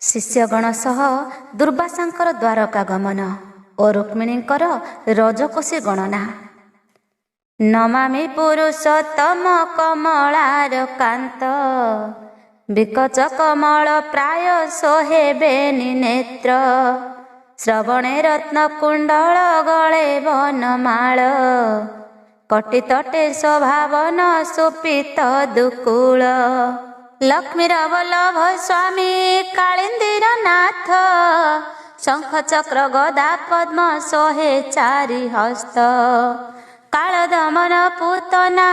शिष्यगण सह दुर्वासांकर द्वारका गमन और रुक्मिणींकर रजकोशी गणना। नमामि पुरुषोत्तम कमलार कांत, विकच कमल प्राय सोहे बेनि नेत्र। श्रवणे रत्नकुंडल गले वनमाळ, कटितटे स्वभावन सुपित दुकूल। लक्ष्मीर वल्लभ स्वामी कालिंदीर नाथ, शंख चक्र गदा पद्म सोहे चारि हस्त। कालदमन पूतना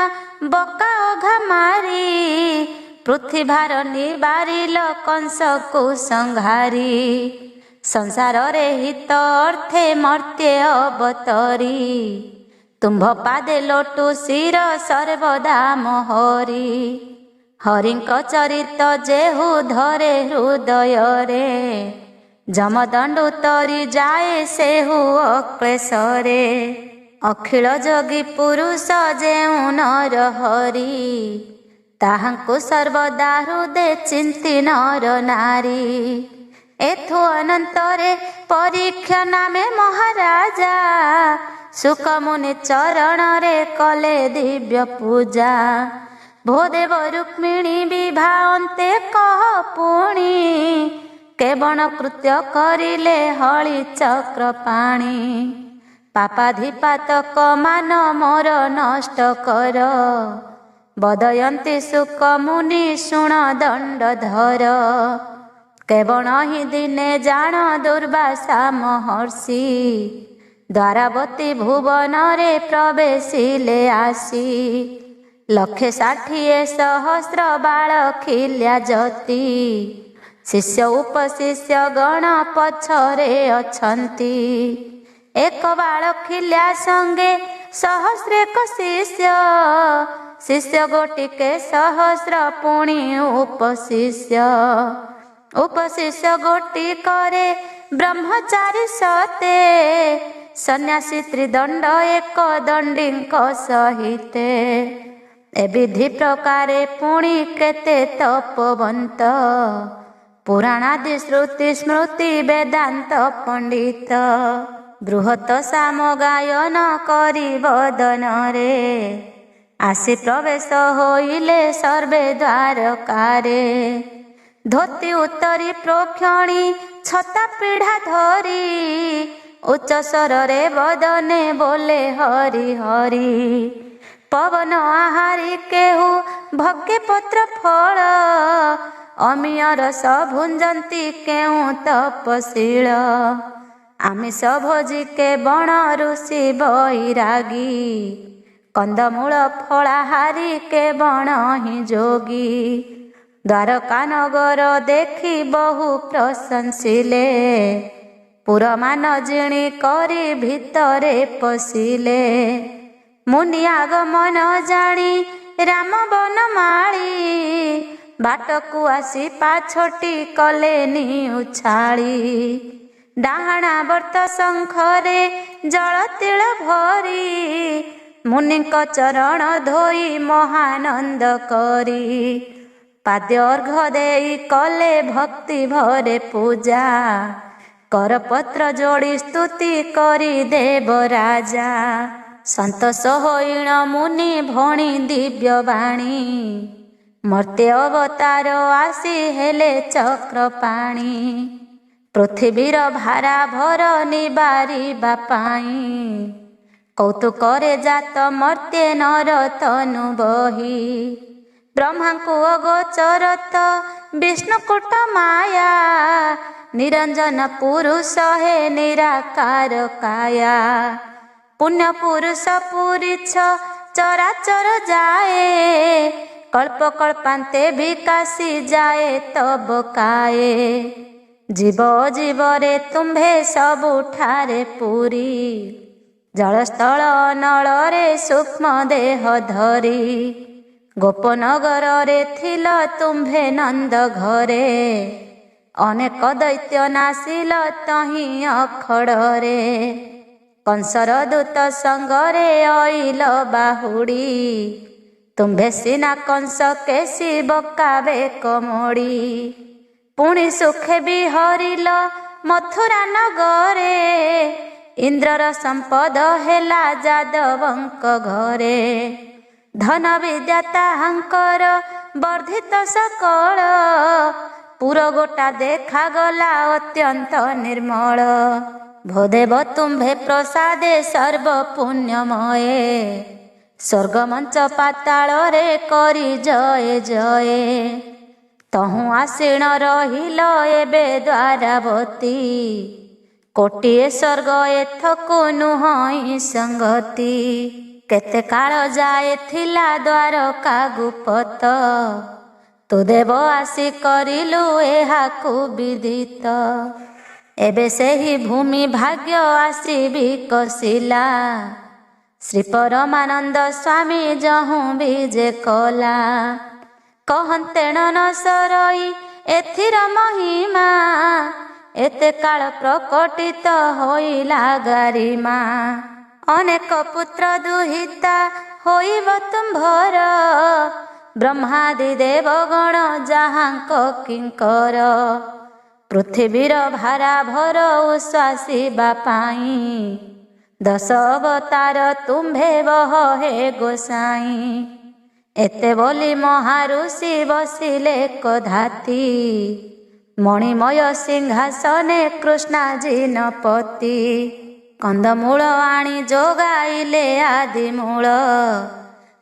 बका ओघा मारी, पृथ्वीभार निबारिल कंस को संहारी। संसार रे हित अर्थे मर्त्य अवतरी, तुम्भ पादे लोटु शिर सर्वदा मोहरी। हरिंक चरित जेहु धरे हृदय रे, जमदंडु तरी जाए सेहु अक्लेशरे। अखिल जोगी पुरुष जेउ नर हरि, ताहांकु सर्वदा हृदय चिंती नर नारी। एथु अनंतरे परीक्षा नामे महाराजा, सुकमुनि चरण रे कले दिव्य पूजा। भोदेव रुक्मिणी विवाह अन्ते कह पुणी, केवण कृत्य करिले हळि चक्र पाणी। पापाधिपातक मान मोर नष्ट कर, बदयन्ति सुकमुनि शुण दंड धर। केवण ही दिने जान दुर्वासा महर्षि, द्वारावती भुवन रे प्रवेशिले आसी। 1,60,000 सहस्र बाळ खिल्या जति, शिष्य उपशिष्य गण पछरे अछंती। एक बाळ खिल्या संगे सहस्रेक शिष्य, शिष्य गोटिके सहस्र पुणी उपशिष्य। उपशिष्य गोटी करे ब्रह्मचारी सते, सन्यासी त्रिदंड एक दंडींक सहिते। ए विधि प्रकारे पुणी केते तपवंत, पुराणादि श्रुति स्मृति वेदांत पंडित। बृहत साम गायन करी वदन रे, आसी प्रवेश होइले सर्वे द्वारकारे। धोती उत्तरी प्रोक्षणी छता पीढ़ा धरी, उच्च स्वरे वदने बोले हरि हरि। पवन आहारी केहू भक्ति पत्र फल, अमीय रस भुंजंती केहू तपशील। आमिष भोजी के बण ऋषि बैरागी, कंदमूल फलाहारी के बण ही जोगी। द्वारका नगर देखी बहु प्रशंसिले, पुरमान जिणी करी भितरे पशिले। मुनि आगमन जानी राम बनमाली, बाटकु आसी पाछटी कले नि उछाली। डाहाणा वर्त शंखरे जल तिल भरी, मुनिक चरण धोई महानंद करी। पाद्य अर्घ देई कले भक्ति भरे पूजा, करपत्र जोड़ी स्तुति करी देव राजा। संतोष होइण मुनि भणी दिव्य बाणी, मर्त्य अवतार आसी हेले चक्र पाणी। पृथ्वीर भारा भर निबारिबा पाई, कौतुकरे जात मर्त्य नर तनु बही। ब्रह्मांकु अगोचरत विष्णुकूट माया, निरंजन पुरुष हे निराकार काया। पुण्य पुरुष पुरीछ चराचर जाए, कल्प कल्पांते विकासी जाए तब काए। जीव जीव रे तुम्भे सबुठारे पुरी, जलस्थल नल रे सूक्ष्म देह धरी। गोपनगर रे थिल तुम्भे नंद घरे, अनेक दैत्य नासिल तही अखड़रे। कंसर दूत संगरे अइल बाहुड़ी, तुम्भे सिना कंस केसी बकाबे कमोड़ी। पुणी सुखे भी हरिल मथुरा नगरे इंद्रर संपद हेला जादवंक घरे धन विद्या ताहांकर वर्धित सकल पुर गोटा देखा गला अत्यंत निर्मल भोदेव तुम्भे प्रसादे सर्व पुण्यमये स्वर्ग मंच पाताल रे करी जय जय तहु आसीन रहिल एबे द्वारावती कोटिए स्वर्ग एथकु नुहई संगति केते काल जाए थिला द्वारका गुपत तु देव आसी करिलु एहाकु विदित एबे सेही भूमि भाग्य आसी विकसिला श्री परमानंद स्वामी जहु विजे कला कहन्तेण न सरई एथिर महिमा एते काल प्रकटित होइला गारिमा अनेक पुत्र दुहिता होइब तुम्भर ब्रह्मादि देवगण जाहांक किंकर पृथिवीर भारा भर उश्वासिबा पाई 10 अवतार तुम्भे बह हे गोसाई एते बोली महाऋषि बसिले कधाती मणिमय सिंहासने कृष्णाजी नपति कंदमूल आणी जोगाइले आदिमूल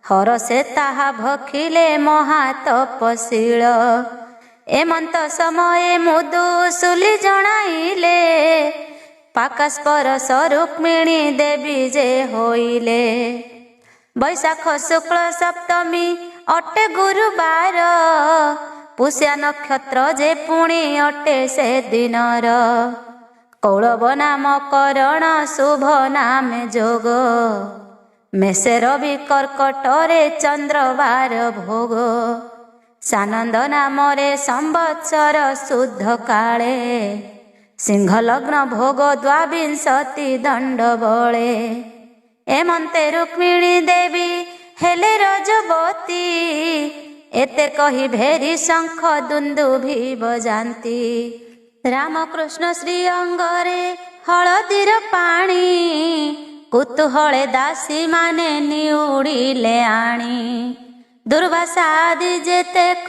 हरसे ताहा भखिले महातपशील एमंत समय मुदुसुली जणाइले पाकस्पर स्वरूक्मिणी देवी जे होइले बैशाख शुक्ल सप्तमी अटे गुरुवार पुष्या नक्षत्र जे पुणी अटे से दिनर कौलव नाम करण शुभ नाम जोग मेषे रवि कर्कटरे चंद्रवार भोग सानंद नाम रे संवत्सर शुद्ध काले सिंह लग्न भोग द्वाविंशति दंड बळे एमंते रुक्मिणी देवी हेले रजवती एते कही भेरी शंख दुंदुभि बजांती रामकृष्ण श्री अंगरे हलदीर पाणी कुतूहले दासी माने निउड़िले आणी दुर्वासा आदि जेतेक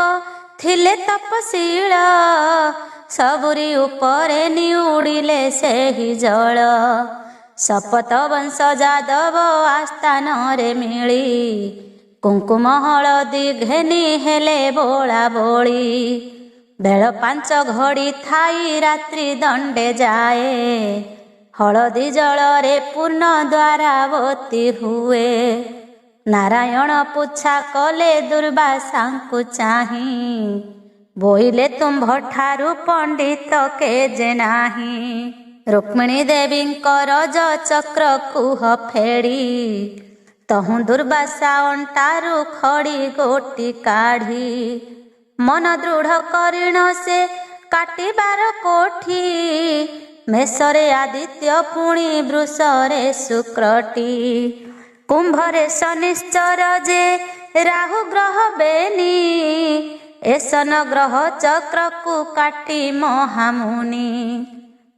थिले तपशील सबुरी उपरे निउड़िले सेहि जल शपथ वंश जादव आस्थान रे मिली कुंकुम हलदी घेनी हेले बोला बोली बेल 5 घड़ी थाई रात्रि दंडे जाए हलदी जल रे पूर्ण द्वारावती हुए नारायण पुछा कले दुर्वासांकु चाही बोइले तुम्भ ठारु पंडित के जे नाही रुक्मिणी देवींकर रज चक्र कुह फेड़ी तहु दुर्वासा अंटारु खड़ी गोटी काढ़ी मन दृढ़ करिण से काटिबार कोठी मेषरे आदित्य पुणी वृषरे शुक्रटी कुंभरे शनिश्चर जे राहु ग्रह बेनी एसन ग्रह चक्र को काटी महामुनि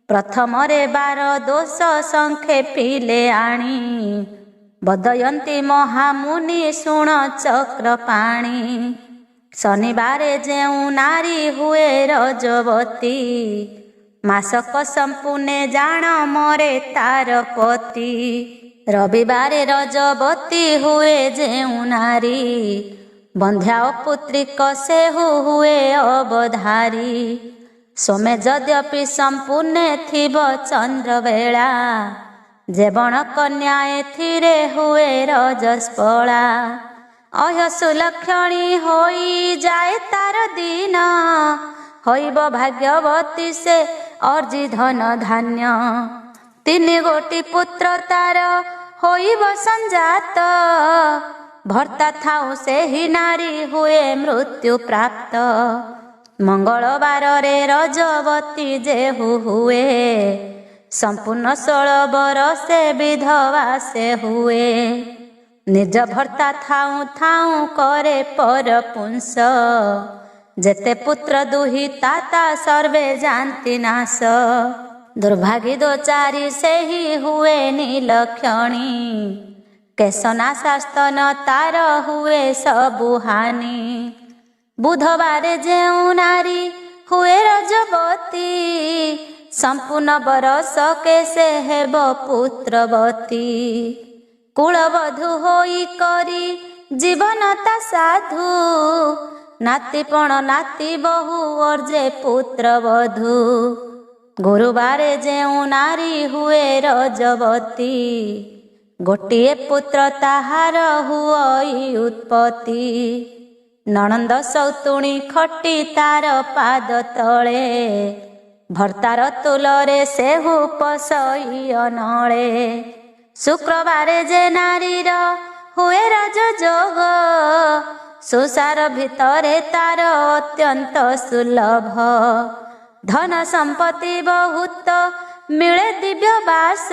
प्रथम रे 12 दोष संक्षेपिले आणी बदयंती महामुनि शुण चक्र पाणी शनिवारे जेउ नारी हुए रजवती मासक संपूर्णे जान मरे तार पति रविवारे रजवती हुए जेउ नारी बंध्या पुत्रिक सेहु हुए अवधारी सोमे यद्यपि संपूर्णे थिब चंद्र बेला जेवण कन्या एथिरे हुए रजस्पला अयसु लक्षणी होई जाए तार दिन होइब भाग्यवती से अर्जी धन धान्य 3 गोटी पुत्र तार होइब संजात भर्ता थाउ से ही नारी हुए मृत्यु प्राप्त मंगलवार रे रजवती जेहु हुए संपूर्ण 16 बरसे विधवा से हुए निज भर्ता थाउ थाउ करे पर पुंस जेते पुत्र दुहिता ता सर्वे जानती नाश। दुर्भागी दो चारी से ही हुए नीलक्षणी। केशनाशास्तन तार हुए सबु हानि। बुधवार जेउ नारी हुए रजबती। संपूर्ण बरस केसे हेब पुत्रवती। कुलबधू होई करी जीवनता साधु। नातीपण नाती बहु अर्जे पुत्रवधू। गुरुवारे जेउ नारी हुए रजबती। गोटिए पुत्र ताहार हुई उत्पत्ति। नणंद सौतुणी खटी तार पाद तले। भर्तार तुलरे सेहु पसई अनळे। शुक्रवारे जे नारीर हुए राजयोग। सुसार भितरे तार अत्यंत सुलभ। धन संपत्ति बहुत मिले दिव्य बास।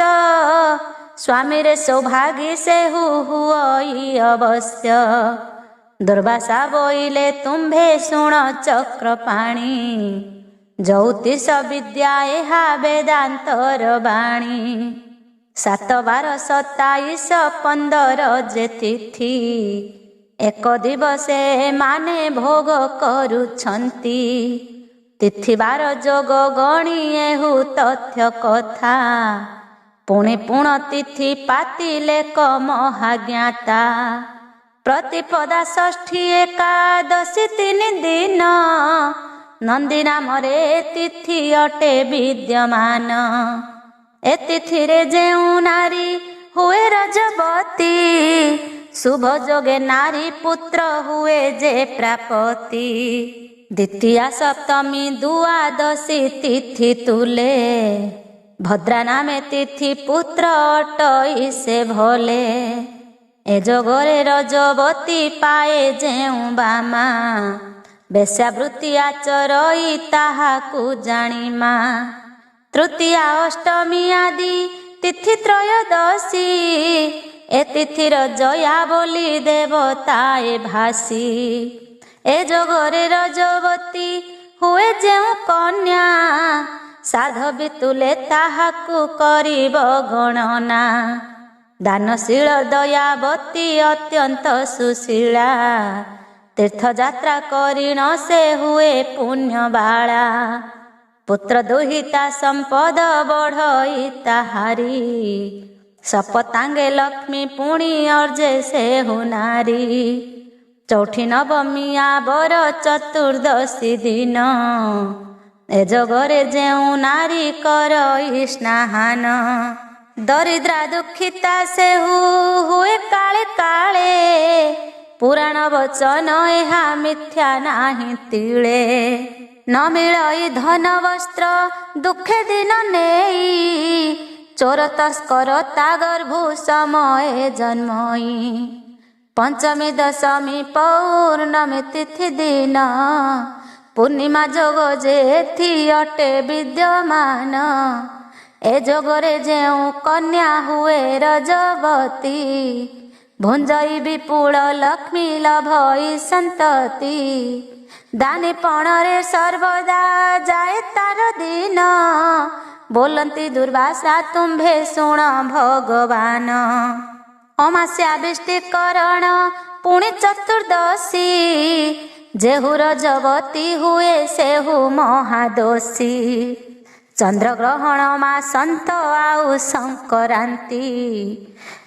स्वामी रे सौभागी से हुई अवश्य। दुर्वासा बोइले तुम्भे शुण चक्र पाणी। ज्योतिष विद्या एहा वेदांतर बाणी। 7 12 27 15 जे तिथि। एक दिवसे माने भोग करुछंती। तिथिबार जोग गणी एहु तथ्य कथा। पुणे पुण तिथि पातिले क महाज्ञाता। प्रतिपदा षष्ठी एकादशी 3 दिन। नंदी नामरे तिथि अटे विद्यमान। ए तिथि रे जेउ नारी हुए रजबती। शुभ जोगे नारी पुत्र हुए जे प्रापति। द्वितीया सप्तमी द्वादशी तिथि तुले। भद्रा नामे तिथि पुत्र अटई से भले। ए जोगरे रजबती पाए जेउ बामा। वेश्यावृत्ति आचरई ताहाकु जाणीमा। तृतीया अष्टमी आदि तिथि त्रयोदशी। ए तिथिर जया बोली देवताए भासी। ए जोगरे रजबती हुए जेउ कन्या। साधवी तुले ताहाकु करिब गणना। दानशील दयावती अत्यंत सुशीला। तीर्थयात्रा करिण से हुए पुण्य बाला। पुत्र दुहिता संपद बढ़ई ताहारी। सपतांगे लक्ष्मी पुणी अर्जे से नारी। चौठी नवमिया बर चतुर्दशी दिन। ए जगरे जेउ नारी करई स्नान। दरिद्रा दुखिता से हुए काले काले। पुराण वचन एहा मिथ्या नाही तिले। न मिलई धन वस्त्र दुखे दिन नेई। चोर तस्कर ता गर्भु समय जन्मई। पंचमी दशमी पौर्णमी तिथि दिन। पूर्णिमा जोग जेथि अटे विद्यमान। ए जोगरे जेउ कन्या हुए रजबती। भुंजई विपुल लक्ष्मी लभई संतति। दानी पणरे सर्वदा जाए तार दिन। बोलंती दुर्वासा तुम्भे शुण भगवान। अमास्या विष्टिकरण पुणे चतुर्दशी। जेहु रजबती हुए सेहु महादोषी। चंद्रग्रहण मा संत आउ संक्रांति।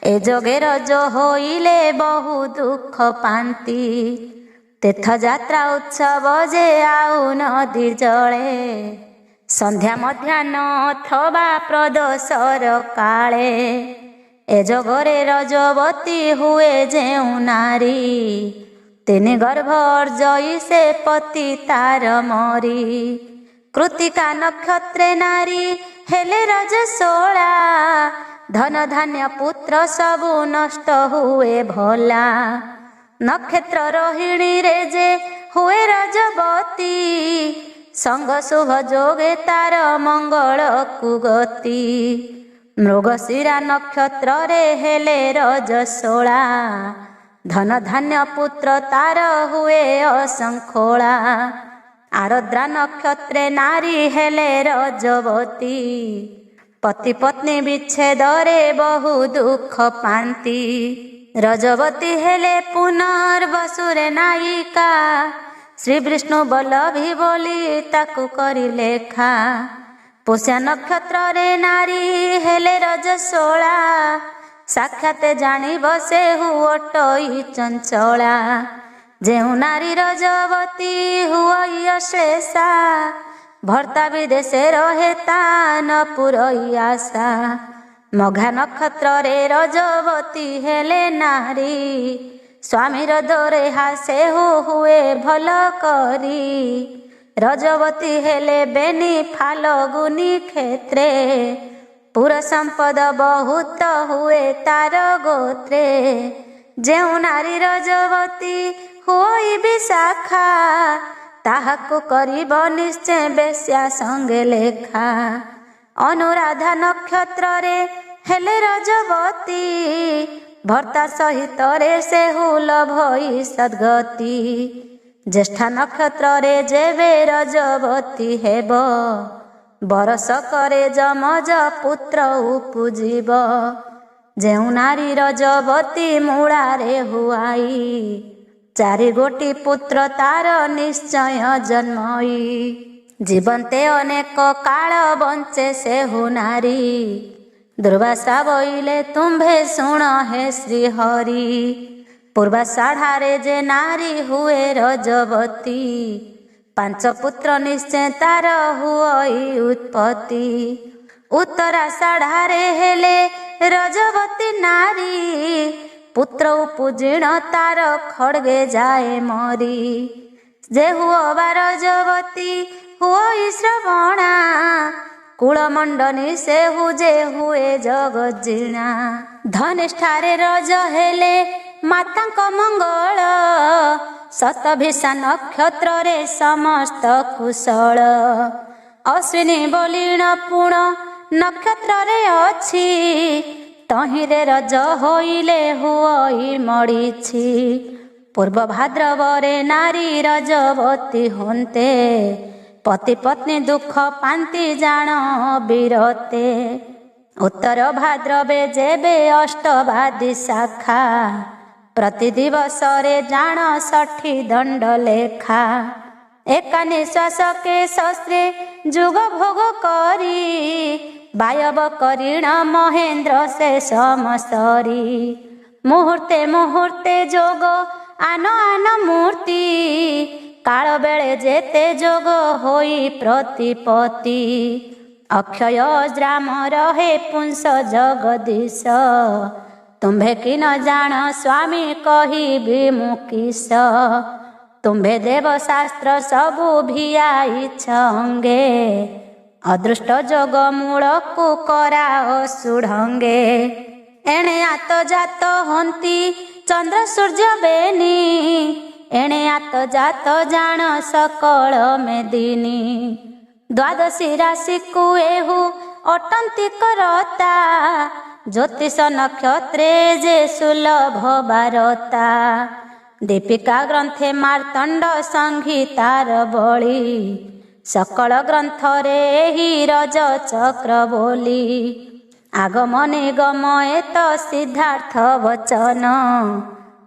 ए जोगे रज होइले बहु दुख पांती। तीर्थयात्रा उत्सव जे आउ नदी जले। संध्या मध्याह्न अथवा प्रदोषर काले। ए जोगरे रजबती हुए जेउ नारी। 3 गर्भ अर्जई से पति तार मरी। कृतिका नक्षत्रे नारी हेले रजस्वला। धन धान्य पुत्र सबु नष्ट हुए भला। नक्षत्र रोहिणी रे जे हुए रजबती। संग शुभ जोगे तार मंगल कुगति। मृगशिरा नक्षत्र रे हेले रजस्वला। धन धान्य पुत्र तार हुए असंखोला। आरद्रा नक्षत्रे नारी हेले रजवती। पति पत्नी विच्छेदरे बहु दुख पांती। रजवती हेले पुनर्वसुरे नायिका। श्री विष्णु बल्लभी बोली ताकू करी लेखा। पुष्या नक्षत्र रे नारी हेले रजस्वला। साक्षात जानिब से हुअटई चंचला। जेउ नारी रजवती हुई अशेषा। भर्ता विदेशे रहे ता न पुरई आशा। मघा नक्षत्र रे रजवती हेले नारी। स्वामीर दोरे हासे हुए भल करी। रजवती हेले बेनी फाल्गुनी क्षेत्रे। पुर संपद बहुत हुए तार गोत्रे। जेउ नारी रजवती हुई विशाखा। ताहाकु करिब निश्चय बेश्या संगे लेखा। अनुराधा नक्षत्र रे हेले रजवती। भर्ता सहित रे से लभई सद्गति। ज्येष्ठा नक्षत्र रे जेबे रजवती हेब। बरस करे जमज पुत्र उपजीब। जेउ नारी रजवती मूड़ारे हुआई। चारि गोटी पुत्र तार निश्चय जन्मई। जीवन्ते अनेक काल बंचे से नारी। दुर्वासा बोइले तुम्भे शुण हे श्रीहरि। पूर्वाषाढ़ारे जे नारी हुए रजवती। 5 पुत्र निश्चय तार हुई उत्पत्ति। उत्तराषाढ़ारे हेले रजवती नारी। पुत्र उपजीण तार खड़गे जाए मरी। जे हुआ रजवती हुई श्रवणा। कुलमंडनी से हुजे हुए जगजीर्णा। धनिष्ठारे रज हेले मातांक मंगल। शतभिषा नक्षत्र रे समस्त कुशल। अश्विनी बलिण पुण नक्षत्र रे अछि। तहिरे रज होइले हुई मरिछि। पूर्व भाद्रवरे नारी रजवती होन्ते। पति पत्नी दुख पांति जान बिरते। उत्तर भाद्रवे जेबे अष्टवादी शाखा। प्रति दिवस रे जान 60 दंड लेखा। एका निश्वास के शस्त्रे जुग भोग करी। वायव करीण महेंद्र से समसरी। मुहूर्ते मुहूर्ते जोग आन आन मूर्ति। काल बेले जेते जोग होई प्रतिपति। अक्षय अज्राम रहे पुंस जगदीश। तुम्भे कि न जान स्वामी कही विमुखीश। तुम्भे देव शास्त्र सबु भियाई छंगे। अदृष्ट जोग मूलकु कराओ सुढंगे। एणे आत जात हंती चंद्र सूर्य बेनी। एणे आत जात जान सकल मेदिनी। द्वादशी राशि को एहु अटंती करता। ज्योतिष नक्षत्रे जे सुलभ बारता। दीपिका ग्रंथे मार्तंड संहितार बळी। सकल ग्रंथ रे ही रज चक्र बोली। आगम निगम एत सिद्धार्थ वचन।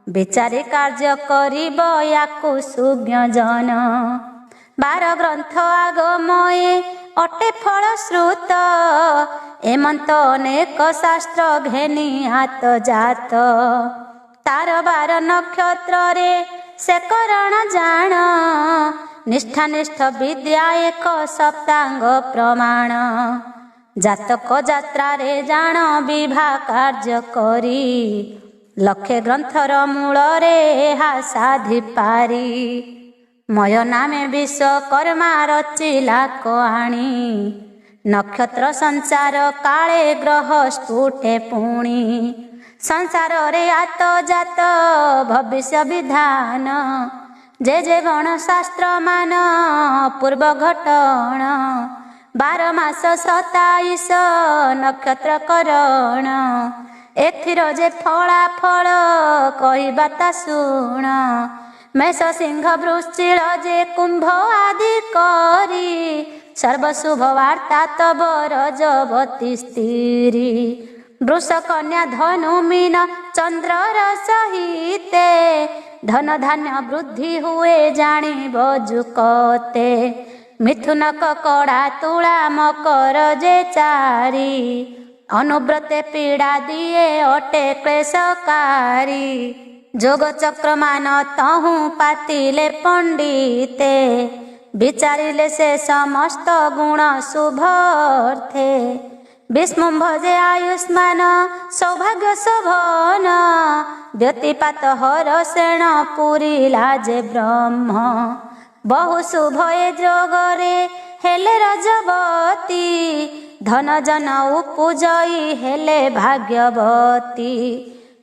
विचारी कार्य करिब याकु सुज्ञ जन। 12 ग्रंथ आगमये अटे फल श्रुत। एमंत अनेक शास्त्र घेनी हात जात। तार 12 नक्षत्र रे से करण जान। निष्ठानिष्ठ विद्या 1 सप्तांग प्रमाण। जातक जात्रा रे जान विभा कार्य करी। लक्षे ग्रंथर मूल रे हा साधि पारी। मय नामे विश्वकर्मा रचिला कहाणी। नक्षत्र संसार काले ग्रह स्फुटे पुणी। संसार रे आत जात भविष्य विधान। जे जे गण शास्त्र मान पूर्व घटण। 12 मास 27 नक्षत्र करण। ଏଥିର ଯେ ଫଳାଫଳ କହିବା ତା ଶୁଣ। ମେଷ ସିଂହ ବୃଶ୍ଚିଳ ଯେ କୁମ୍ଭ ଆଦି କରି, ସର୍ବଶୁଭ ବାର୍ତ୍ତା ତବ ରଜବତୀ ସ୍ତ୍ରୀ। ବୃଷ କନ୍ୟା ଧନୁ ମୀନ ଚନ୍ଦ୍ରର ସହିତେ, ଧନ ଧାନ୍ୟ ବୃଦ୍ଧି ହୁଏ ଜାଣିବ ଯୁକତେ। ମିଥୁନ କକଡ଼ା ତୁଳା ମକର ଯେ ଚାରି, ଅନୁବ୍ରତେ ପୀଡ଼ା ଦିଏ ଅଟେ କ୍ଲେଶକାରୀ। ଯୋଗ ଚକ୍ରମାନ ତହୁଁ ପାତିଲେ ପଣ୍ଡିତେ, ବିଚାରିଲେ ସେ ସମସ୍ତ ଗୁଣ ଶୁଭର୍ଥେ। ବିଷ୍ଣୁମ୍ଭ ଯେ ଆୟୁଷ୍ମାନ ସୌଭାଗ୍ୟ ଶୋଭନ, ବ୍ୟତିପାତ ହର ସେଣ ପୁରିଲା ଯେ ବ୍ରହ୍ମ। ବହୁ ଶୁଭ ଏ ଯୋଗରେ ହେଲେ ରଜବତୀ, ଧନ ଜନ ଉପଜୟୀ ହେଲେ ଭାଗ୍ୟବତୀ।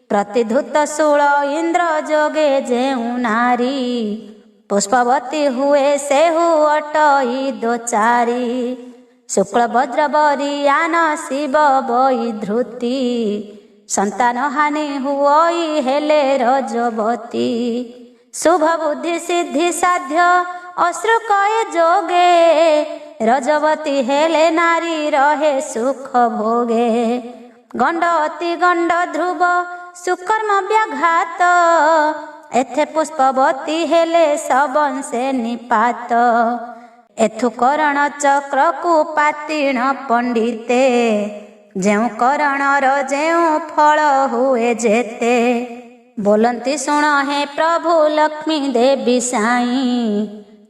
ପ୍ରତିଧୂତ ଶୂଳ ଇନ୍ଦ୍ର ଯୋଗେ ଯେଉଁ ନାରୀ, ପୁଷ୍ପବତୀ ହୁଏ ସେହୁ ଅଟଇ ଦୋଚାରି। ଶୁକ୍ଳ ବଜ୍ର ବରିୟାନ ଶିବ ବଇ ଧୃତି, ସନ୍ତାନ ହାନି ହୁଅଇ ହେଲେ ରଜବତୀ। ଶୁଭ ବୁଦ୍ଧି ସିଦ୍ଧି ସାଧ୍ୟ ଅଶ୍ରୁକ ଏ ଯୋଗେ, ରଜବତୀ ହେଲେ ନାରୀ ରହେ ସୁଖ ଭୋଗେ। ଗଣ୍ଡ ଅତି ଗଣ୍ଡ ଧ୍ରୁବ ସୁକର୍ମ ବ୍ୟାଘାତ, ଏଥେ ପୁଷ୍ପବତୀ ହେଲେ ସବଂଶେ ନିପାତ। ଏଥୁ କରଣ ଚକ୍ରକୁ ପାତିଣ ପଣ୍ଡିତେ, ଯେଉଁ କରଣର ଯେଉଁ ଫଳ ହୁଏ ଯେତେ। ବୋଲନ୍ତି ଶୁଣ ହେ ପ୍ରଭୁ ଲକ୍ଷ୍ମୀ ଦେବୀ ସାଇଁ,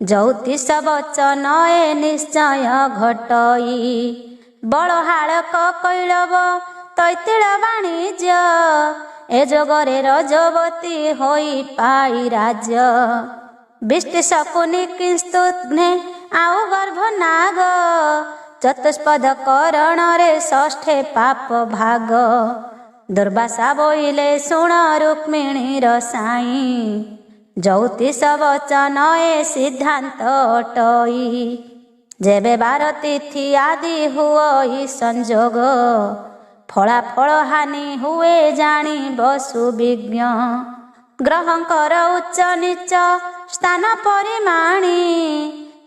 ଜ୍ୟୋତିଷ ବଚନ ଏ ନିଶ୍ଚୟ ଘଟଇ। ବଳହାଳକ କୈଳବ ତୈତିଳ ବାଣିଜ୍ୟ, ଏ ଯୋଗରେ ରଜବତୀ ହୋଇ ପାଇ ରାଜ୍ୟ। ବିଷ୍ଟି ଶକୁନି କିଂସ୍ତୁଘ୍ନେ ଆଉ ଗର୍ଭ ନାଗ, ଚତୁଷ୍ପଦ କରଣରେ ଷଷ୍ଠେ ପାପ ଭାଗ। ଦୁର୍ବାସା ବୋଇଲେ ଶୁଣ ରୁକ୍ମିଣୀର ସାଇଁ, ଜ୍ୟୋତିଷ ବଚନ ଏ ସିଦ୍ଧାନ୍ତ ଅଟଇ। ଯେବେ ବାର ତିଥି ଆଦି ହୁଅଇ ସଂଯୋଗ, ଫଳାଫଳ ହାନି ହୁଏ ଜାଣିବ ସୁବିଜ୍ଞ। ଗ୍ରହଙ୍କର ଉଚ୍ଚ ନିଚ ସ୍ଥାନ ପରିମାଣି,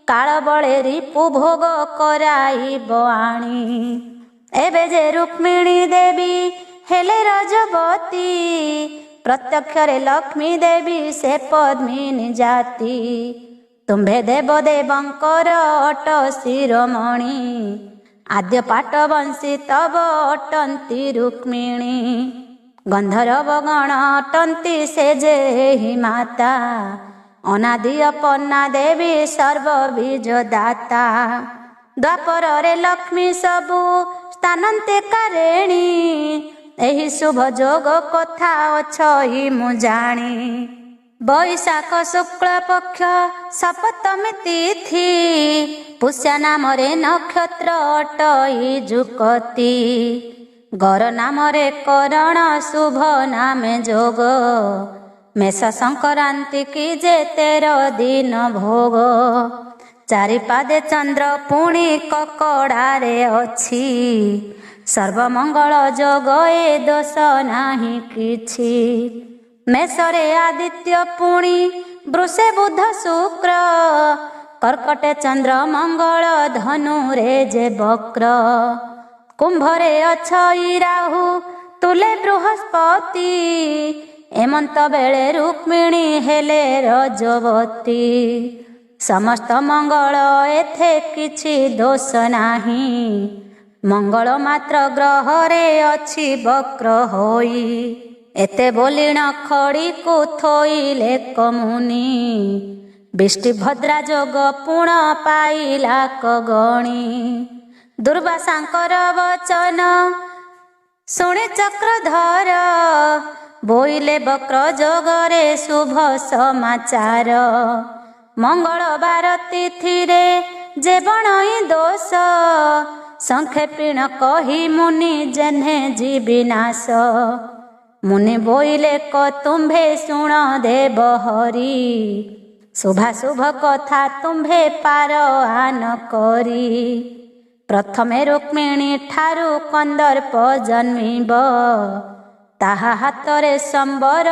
କାଳ ବଳେ ରିପୁ ଭୋଗ କରାଇବ ଆଣି। ଏବେ ଯେ ରୁକ୍ମିଣୀ ଦେବୀ ହେଲେ ରଜବତୀ, ପ୍ରତ୍ୟକ୍ଷରେ ଲକ୍ଷ୍ମୀ ଦେବୀ ସେ ପଦ୍ମିନୀ ଜାତି। ତୁମ୍ଭେ ଦେବ ଦେବଙ୍କର ଅଟ ଶିରୋମଣି, ଆଦ୍ୟ ପାଟ ବଂଶୀ ତବ ଅଟନ୍ତି ରୁକ୍ମିଣୀ। ଗନ୍ଧର୍ବ ଗଣ ଅଟନ୍ତି ସେ ଯେ ହି ମାତା, ଅନାଦି ଅପର୍ଣ୍ଣା ଦେବୀ ସର୍ବ ବୀଜ ଦାତା। ଦ୍ୱାପରରେ ଲକ୍ଷ୍ମୀ ସବୁ ସ୍ଥାନନ୍ତେ କାରେଣୀ, ଏହି ଶୁଭ ଯୋଗ କଥା ଅଛଇ ମୁଁ ଜାଣି। ବୈଶାଖ ଶୁକ୍ଳ ପକ୍ଷ ସପ୍ତମୀ ତିଥି, ପୁଷ୍ୟା ନାମରେ ନକ୍ଷତ୍ର ଅଟଇ ଯୁକତି। ଗର ନାମରେ କରଣ ଶୁଭ ନାମେ ଯୋଗ, ମେଷ ସଂକ୍ରାନ୍ତି କି ଯେ 13 ଦିନ ଭୋଗ। ଚାରିପାଦେ ଚନ୍ଦ୍ର ପୁଣି କକଡ଼ାରେ ଅଛି, ସର୍ବମଙ୍ଗଳ ଯୋଗ ଏ ଦୋଷ ନାହିଁ କିଛି। ମେଷରେ ଆଦିତ୍ୟ ପୁଣି ବୃଷେ ବୁଧ ଶୁକ୍ର, କର୍କଟେ ଚନ୍ଦ୍ର ମଙ୍ଗଳ ଧନୁରେ ଯେ ବକ୍ର। କୁମ୍ଭରେ ଅଛଇ ରାହୁ ତୁଲେ ବୃହସ୍ପତି, ଏମନ୍ତ ବେଳେ ରୁକ୍ମିଣୀ ହେଲେ ରଜବତୀ। ସମସ୍ତ ମଙ୍ଗଳ ଏଥେ କିଛି ଦୋଷ ନାହିଁ, ମଙ୍ଗଳ ମାତ୍ର ଗ୍ରହରେ ଅଛି ବକ୍ର ହୋଇ। ଏତେ ବୋଲିଣ ଖଡ଼ିକୁ ଥୋଇଲେ କମୁନି, ବିଷ୍ଟି ଭଦ୍ରା ଯୋଗ ପୁଣ ପାଇଲା କଗଣି। ଦୁର୍ବାସାଙ୍କର ବଚନ ଶୁଣି ଚକ୍ରଧର, ବୋଇଲେ ବକ୍ର ଯୋଗରେ ଶୁଭ ସମାଚାର। ମଙ୍ଗଳବାର ତିଥିରେ ଯେ ବଣଇ ଦୋଷ, ସଂକ୍ଷେପିଣ କହି ମୁନି ଯେହ୍ନେ ଜୀବିନାଶ। ମୁନି ବୋଇଲେ କ ତୁମ୍ଭେ ଶୁଣ ଦେବ ହରି, ଶୁଭାଶୁଭ କଥା ତୁମ୍ଭେ ପାର ଆନ କରି। ପ୍ରଥମେ ରୁକ୍ମିଣୀ ଠାରୁ କନ୍ଦର୍ପ ଜନ୍ମିବ, ତାହା ହାତରେ ସମ୍ବର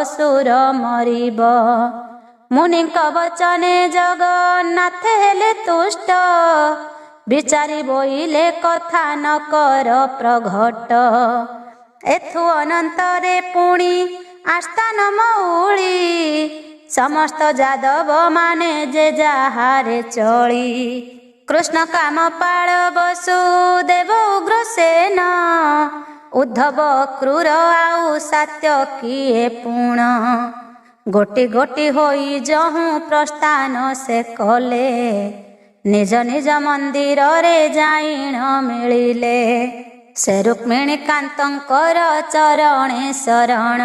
ସୁର ମରିବ। ମୁନିଙ୍କ ବଚନେ ଜଗନ୍ନାଥ ହେଲେ ତୁଷ୍ଟ, ବିଚାରି ବୋଇଲେ କଥା ନ କର ପ୍ରଘଟ। ଏଥୁ ଅନନ୍ତରେ ପୁଣି ଆସ୍ଥାନ ମଉଳି, ସମସ୍ତ ଯାଦବ ମାନେ ଯେ ଯାହାରେ ଚଳି। କୃଷ୍ଣ କାମପାଳ ବସୁଦେବ ଉଗ୍ରସେନ, ଉଦ୍ଧବ କ୍ରୂର ଆଉ ସାତ୍ୟ କିଏ ପୁଣ। ଗୋଟି ଗୋଟି ହୋଇ ଯହୁଁ ପ୍ରସ୍ଥାନ ସେ କଲେ, ନିଜ ନିଜ ମନ୍ଦିରରେ ଯାଇଣ ମିଳିଲେ। ସେ ରୁକ୍ମିଣୀ କାନ୍ତଙ୍କର ଚରଣେ ଶରଣ,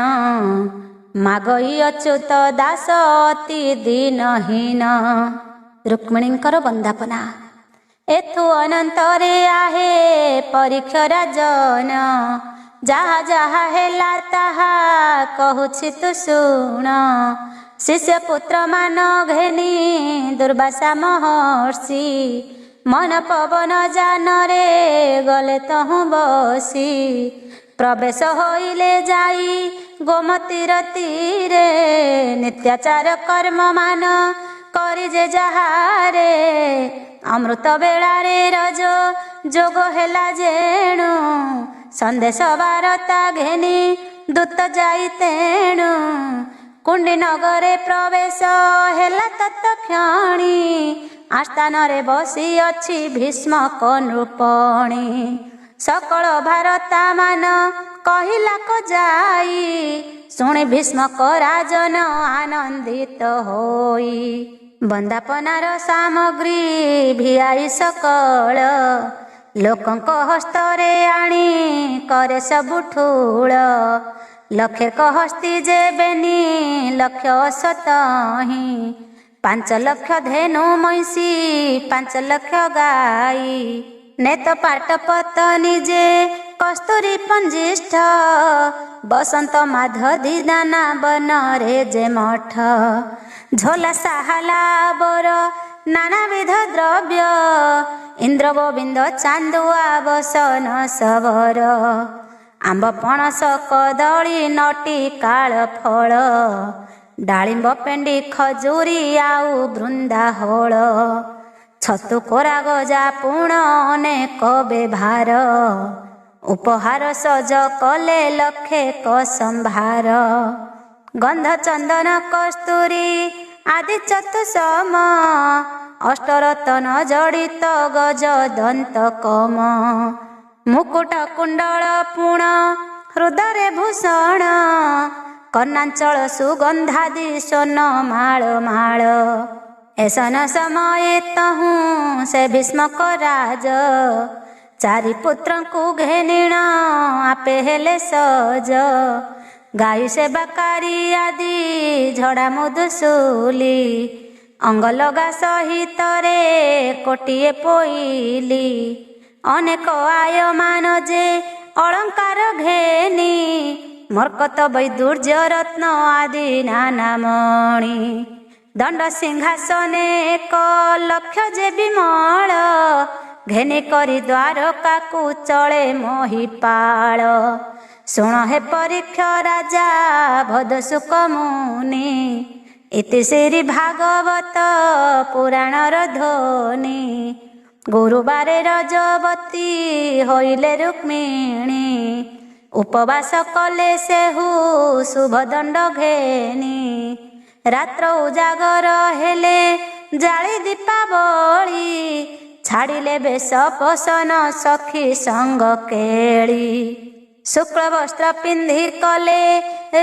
ମାଗଇ ଅଚ୍ୟୁତ ଦାସ ଅତି ଦିନହୀନ। ରୁକ୍ମିଣୀଙ୍କର ବନ୍ଦାପନା। ଏଥୁ ଅନନ୍ତରେ ଆହେ ପରୀକ୍ଷ ରାଜନ, ଯାହା ଯାହା ହେଲା ତାହା କହୁଛି ତୁ ଶୁଣ। ଶିଷ୍ୟ ପୁତ୍ର ମାନ ଘେନି ଦୁର୍ବାସା ମହର୍ଷି, ମନ ପବନ ଯାନରେ ଗଲେ ତହୁଁ ବସି। ପ୍ରବେଶ ହୋଇଲେ ଯାଇ ଗୋମତୀର ତୀରେ, ନିତ୍ୟାଚାର କର୍ମ ମାନ କରି ଯେ ଯାହାରେ। ଅମୃତ ବେଳାରେ ରଜ ଯୋଗ ହେଲା ଯେଣୁ, ସନ୍ଦେଶ ବାରତା ଘେନି ଦୂତ ଯାଇ ତେଣୁ। କୁଣ୍ଡୀ ନଗରେ ପ୍ରବେଶ ହେଲା ତତ୍କ୍ଷଣି, ଆସ୍ଥାନରେ ବସି ଅଛି ଭୀଷ୍ମକ ନୃପଣି। ସକଳ ଭାରତା ମାନ କହିଲା କ ଯାଇ, ଶୁଣି ଭୀଷ୍ମକ ରାଜନ ଆନନ୍ଦିତ ହୋଇ। ବନ୍ଦାପନାର ସାମଗ୍ରୀ ଭିଆଇ ସକଳ, ଲୋକଙ୍କ ହସ୍ତରେ ଆଣି କରେ ସବୁ ଠୁଳ। ଲକ୍ଷେ କହସ୍ତି ଯେବେନି ଲକ୍ଷ ଅସତହିଁ, 5 ଲକ୍ଷ ଧେନୁ ମଇଁଷି 5 ଲକ୍ଷ ଗାଈ। ନେତ ପାଟ ପତନି ଯେ କସ୍ତୁରୀ ପଞ୍ଜିଷ୍ଠ, ବସନ୍ତ ମାଧଦୀ ଦାନା ବନରେ ଯେ ମଠ। ଝୋଲା ସାହାଲା ବର ନାନାବିଧ ଦ୍ରବ୍ୟ, ଇନ୍ଦ୍ର ଗୋବିନ୍ଦ ଚାନ୍ଦୁଆ ବସନ ସବର। ଆମ୍ବ ପଣସ କଦଳୀ ନଟି କାଳ ଫଳ, ଡାଳିମ୍ବ ପେଣ୍ଡି ଖଜୁରୀ ଆଉ ବୃନ୍ଦାହଳ। ଛତୁ କୋରା ଗଜା ପୁଣ ଅନେକ ବେଭାର, ଉପହାର ସଜ କଲେ ଲକ୍ଷେ କ ସମ୍ଭାର। ଗନ୍ଧ ଚନ୍ଦନ କସ୍ତୁରୀ ଆଦି ଚତୁସମ, ଅଷ୍ଟରତନ ଜଡ଼ିତ ଗଜ ଦନ୍ତ କମ। ମୁକୁଟ କୁଣ୍ଡଳ ପୁଣ ହୃଦରେ ଭୂଷଣ, କର୍ଣ୍ଣାଞ୍ଚଳ ସୁଗନ୍ଧାଦି ସ୍ୱର୍ଣ୍ଣ ମାଳ ମାଳ। ଏସନ ସମୟେ ତହୁଁ ସେ ଭୀଷ୍ମକ ରାଜ, ଚାରି ପୁତ୍ରଙ୍କୁ ଘେନିଣ ଆପେ ହେଲେ ସଜ। ଗାଈ ସେବାକାରୀ ଆଦି ଝଡ଼ା ମୁଦୁସୁଲି, ଅଙ୍ଗଲଗା ସହିତରେ କୋଟିଏ ପୋଇଲି। ଅନେକ ଆୟମାନ ଯେ ଅଳଙ୍କାର ଘେନି, ମର୍କତ ବୈଦୁର୍ଯ୍ୟ ରତ୍ନ ଆଦି ନାନାମଣି। ଦଣ୍ଡ ସିଂହାସନେ 1 ଲକ୍ଷ ଯେ ବିମଳ, ଘେନି କରି ଦ୍ୱାରକାକୁ ଚଳେ ମହିପାଳ। ଶୁଣ ହେ ପରୀକ୍ଷ ରାଜା ଭଦସୁକ ମୁନି, ଇତି ଶ୍ରୀ ଭାଗବତ ପୁରାଣର ଧ୍ୱନି। ଗୁରୁବାରେ ରଜବତୀ ହୋଇଲେ ରୁକ୍ମିଣୀ, ଉପବାସ କଲେ ସେହୁ ଶୁଭଦଣ୍ଡ ଘେନି। ରାତ୍ର ଉଜାଗର ହେଲେ ଜାଳି ଦୀପାବଳି, ଛାଡ଼ିଲେ ବେଶ ପୋଷଣ ସଖୀ ସଙ୍ଗ କେଳି। ଶୁକ୍ଳ ବସ୍ତ୍ର ପିନ୍ଧି କଲେ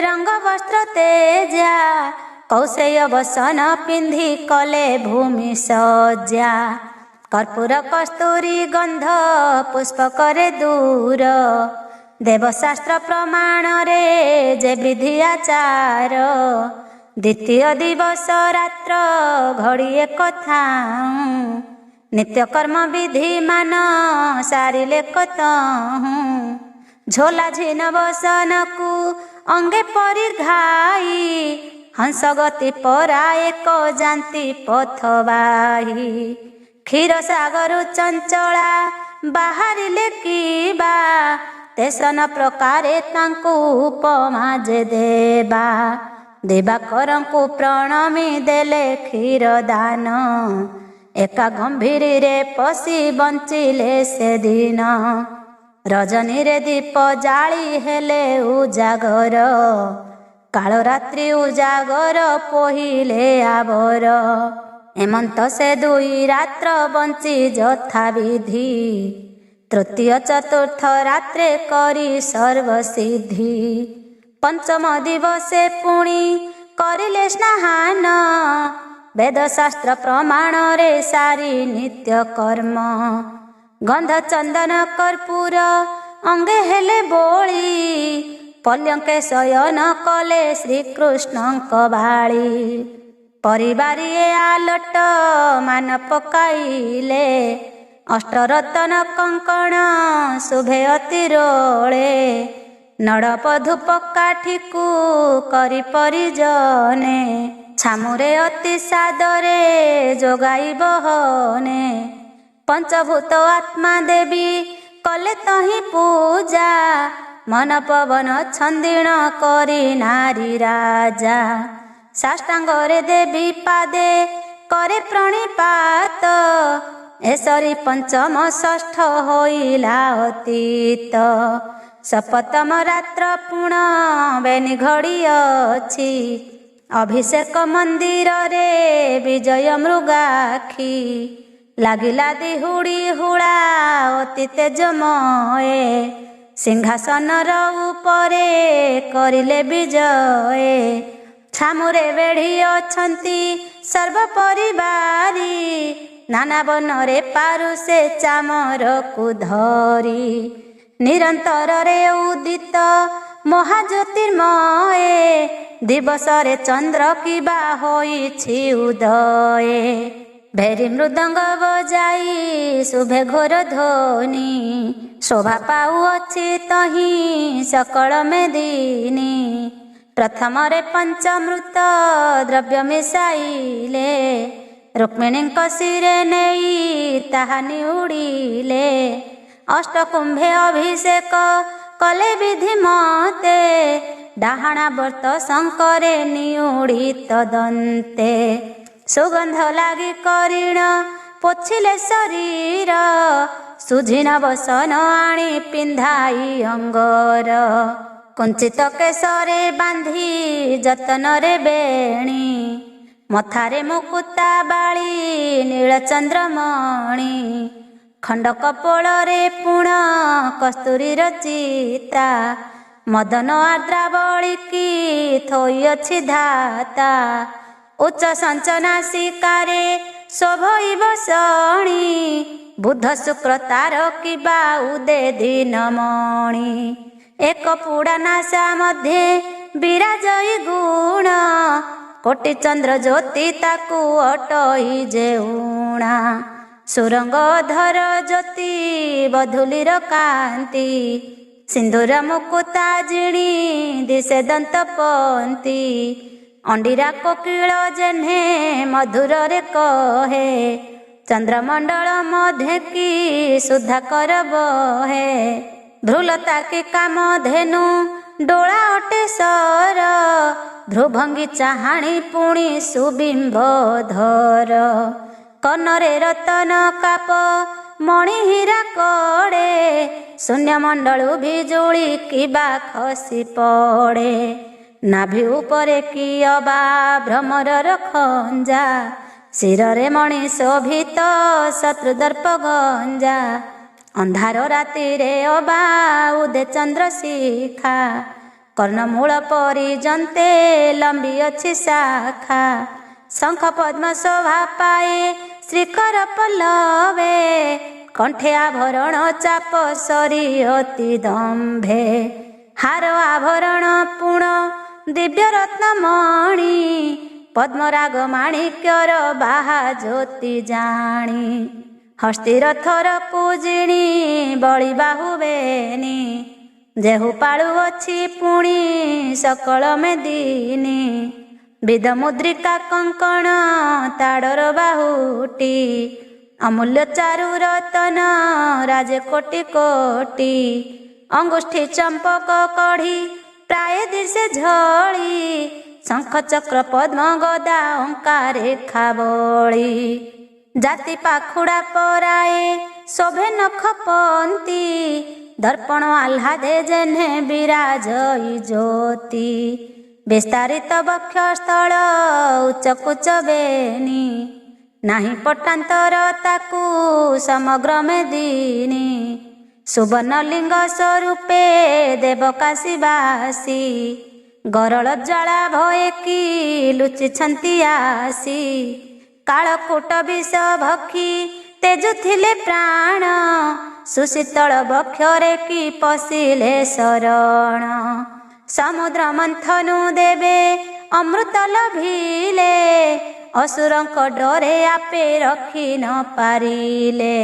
ରଙ୍ଗ ବସ୍ତ୍ର ତେଜା, କୌଶେୟ ବସନ ପିନ୍ଧି କଲେ ଭୂମି ସଜ୍ଜା। କର୍ପୂର କସ୍ତୁରୀ ଗନ୍ଧ ପୁଷ୍ପ କରେ ଦୂର, ଦେବଶାସ୍ତ୍ର ପ୍ରମାଣରେ ଯେ ବିଧି ଆଚାର। ଦ୍ୱିତୀୟ ଦିବସ ରାତ୍ର ଘଡ଼ିଏ କଥାଉଁ, ନିତ୍ୟକର୍ମ ବିଧି ମାନ ସାରିଲେ କତହୁଁ। ଝୋଲା ଝିନ ବସନକୁ ଅଙ୍ଗେ ପରିଘାଇ, ହଂସ ଗତି ପରା 1 ଯାନ୍ତି ପଥ ବାହି। କ୍ଷୀର ସାଗରୁ ଚଞ୍ଚଳା ବାହାରିଲେ କିବା, तेसन प्रकारे तांकु उपमा जे देबा दिवाकरंकु प्रणमी देले क्षीर दान एका गंभीरी रे पशि बंचिले से दिन रजनी रे दीप जाली हेले उजागर काल रात्रि उजागर पहिले आबर एमंत से दुई रात्र बंची यथा विधि तृतीय चतुर्थ रात्रे करी सर्वसिद्धि पंचम दिवसे पुणी करिले स्नान वेदशास्त्र प्रमाण रे सारी नित्य कर्म गंध चंदन कर्पूर अंगे हेले बोली पल्यंके शयन कले श्रीकृष्णंक बाळी परिवारिये आलट मान पकाइले अष्टरतन कंकण शुभे अतिरोळे नड़प धूप काठीकु करी परिजने छामुरे अति सादरे जोगाई बहने पंचभूत आत्मा देवी कले तही पूजा मन पवन छंदिण करी नारी राजा साष्टांगरे देवी पादे करे प्रणिपात एसरी पंचम षष्ठ होइला अतीत सप्तम रात्र पुण बेनि घड़ी अछि अभिषेक मंदिर रे विजय मृगाखी लागिला दिहुड़ी हुड़ा अति तेजमय सिंहासन उपरे करिले विजय छामुरे बेढ़ी अछंती सर्व परिवारी नाना बनरे पारु से चामर को धरी निरंतर रे उदित महाज्योतिर्मय दिवस रे चंद्र किबा होइछि उदय भेरी मृदंग बजाई शुभे घोर ध्वनि शोभा पाउअछि तही सकल मेदिनी प्रथम रे पंचामृत द्रव्य मिसाइले रुक्मिणी शिरे नेई ताहा निउड़िले अष्टकुंभे अभिषेक कले विधि मते डाहाणा वर्त शंकरे निउड़ी तदन्ते सुगंध लागी करीण पोछिले शरीर सुझिन बसन आणी पिंधाई अंगर कुंचित केशरे बांधी जतनरे बेणी मथारे मुकुता बाली नीलचंद्रमणि खंड कपोଳରେ पुण कस्तूरी रचिता मदन आर्द्रावळिकी थोइअछि धाता उच्च संचनासिकारे शोभइब शणी बुध शुक्र तारकिबा उदे दिनमणि एक पुड़ा नासा मध्ये विराजई गुण कोटि चंद्र ज्योति ताकू अटई जेउणा सुरंग धर ज्योति बधुलीर कांति सिंधुर मुकुता जिणी दिशे दंत पंती अंडीरा कोकिल जेन्हे मधुर रे कहे चंद्रमंडल मध्य की सुधा कर बहे भ्रुलता की काम धेनु डोला अटे सर ध्रुभंगी चाहाणी पुणी सुबिंब धर कनरे रतन काप मणि हीरा कड़े शून्य मंडलु बिजुली किबा खसी पड़े नाभि उपरे की अबा भ्रमर खंजा शिरे मणि शोभित शत्रुदर्प गंजा अंधार राति रे अबा उदे चंद्र शिखा कर्णमूल परिजन्ते लंबी अच्छी शाखा शंख पद्म शोभा पाए श्रीकर पल्लवे कंठे आभरण चाप सरी अति दंभे हार आभरण पुण दिव्य रत्नमणि पद्मराग माणिक्यर बाहा ज्योति जाणी हस्तिर थर पूजिणी बड़ी बाहुबेनी जेहु पाळु अछि पुणी सकल मेदिनी विद मुद्रिका कंकण ताड़र बाहुटी अमूल्य चारु रतन राजे कोटि कोटि अंगुष्ठी चंपक कढ़ी प्राय दिशे झड़ी शंख चक्र पद्म गदा ओंकारे खाबड़ी जाति पाखुड़ा पराए शोभे नख पंती दर्पण आह्लादे जेने विराजई ज्योति विस्तारित बक्षस्थल उच्चकुच बेनी नाही पटांतर ताकू समग्र मेदिनी सुवर्णलिंग स्वरूपे देवकाशीवासी गरल ज्वाला भये कि लुचिछंती आसी कालकूट विष भक्षी तेजुथिले प्राण सुशीतल बक्षरे कि पशिले शरण समुद्र मंथनु देवे अमृत लभिले असुरंक डरे आपे रखी न पारिले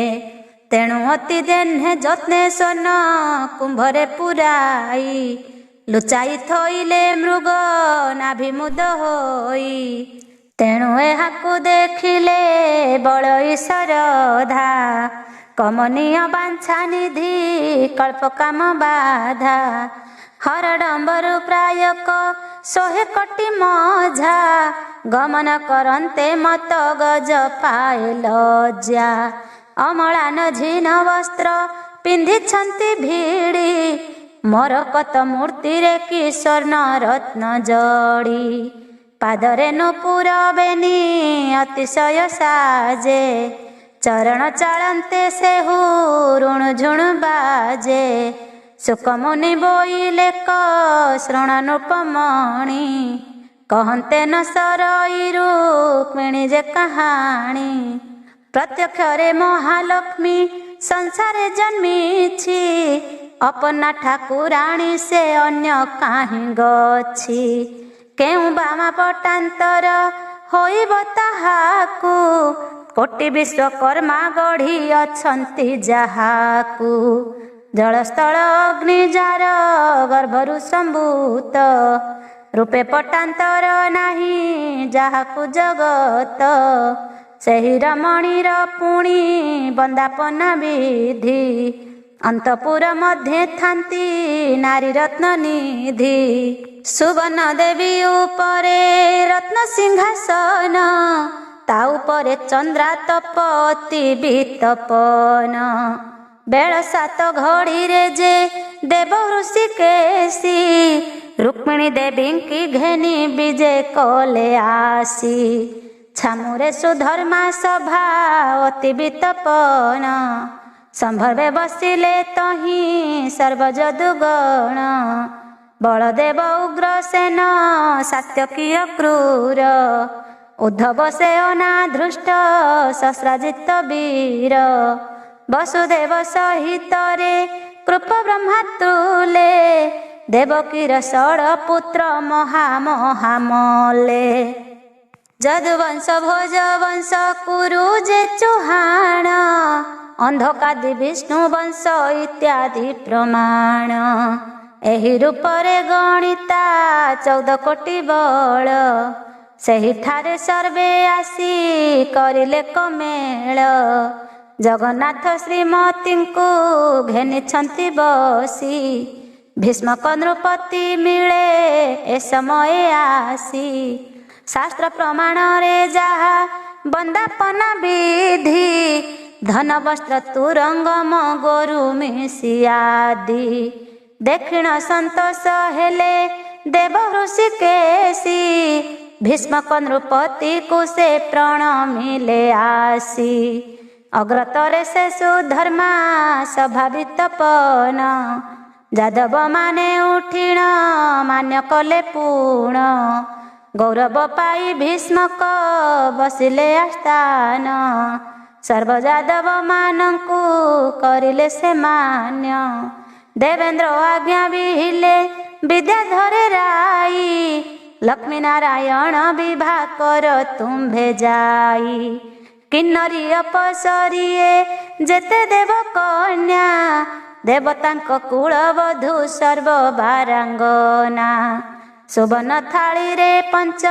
तेणु अति जेह्ने जत्ने स्वर्ण कुंभरे पुराई लुचाई थोइले मृग नाभिमुद होई तेणु एहाकु देखिले बड़ई सरधा कमनीय बांछा निधि कल्प काम बाधा हरडम्बरु प्रायक 100 कोटी मझा गमन करन्ते मत गज पाए लज्जा अमलान झीन वस्त्र पिंधिछन्ति भिड़ी मरकत मूर्ति रे कि स्वर्ण रत्न जड़ी पादरे नुपुर बेनी अतिशय साजे चरण चालन्ते सेहु ऋण झुण बाजे सुकमुनि बोइले क श्रवणानुपमणि कहन्ते न सरई रुक्मिणी जे कहानी प्रत्यक्षरे महालक्ष्मी संसारे जन्मिछि अपना ठाकुराणी से अन्य काहीं गछि केउ बामा पटांतर होइब ताहाकु कोटि विश्वकर्मा गढ़ी अछन्ति जाहाकु जलस्थल अग्नि जार गर्भरु संभूत रूपे पटांतर नाही जाहाकु जगत सेहि रमणीर पुणी बंदापना विधि अंतपुर मध्य थांती नारी रत्न निधि सुवर्ण देवी उपरे रत्न सिंहासन ता उपरे चंद्रा तपति वितपन बेल 7 घड़ी रे जे देव ऋषिकेशी रुक्मिणी देवी की घेनी विजय कले आसी छामुरे सुधर्मा सभा अति वितपन संभवे बसिले तही सर्वजदुगण बलदेव उग्रसेन सात्यकीय क्रूर उद्धव से अनाधृष्ट शस्त्राजित वीर वसुदेव सहित रे कृप ब्रह्मातुले देवकीर षड पुत्र महामहामले जदुवंश भोज वंश कुरु जे चौहान अंधकादि विष्णु वंश इत्यादि प्रमाण एहि रूपरे गणिता 14 कोटी बल सेहि ठारे सर्वे आसी करिले कमेल जगन्नाथ श्रीमती को घेनिछन्ति बसी भीष्म नृपति मिले ए समय आसी शास्त्र प्रमाण रे जहा बंदापना विधि धन वस्त्र तुरंगम गोरु मिशियादि दक्षिण संतोष हेले देव ऋषिकेशी भीष्म नृपति को से प्रणमिले आसी अग्रतरे से सुधर्मा स्वभावितपन जादव माने उठिण मान्य कले पूर्ण गौरव पाई भीष्मक बसिले आस्थान सर्व जादव मानंकु करिले से मान्य देवेंद्र आज्ञा विहिले विद्या धरे राई लक्ष्मी नारायण विवाह कर तुम्भे जाई किन्नरी अपसरिए जेते देव कन्या देवतांक कुलवधू सर्व बारांगना सुवर्ण थाली रे पंच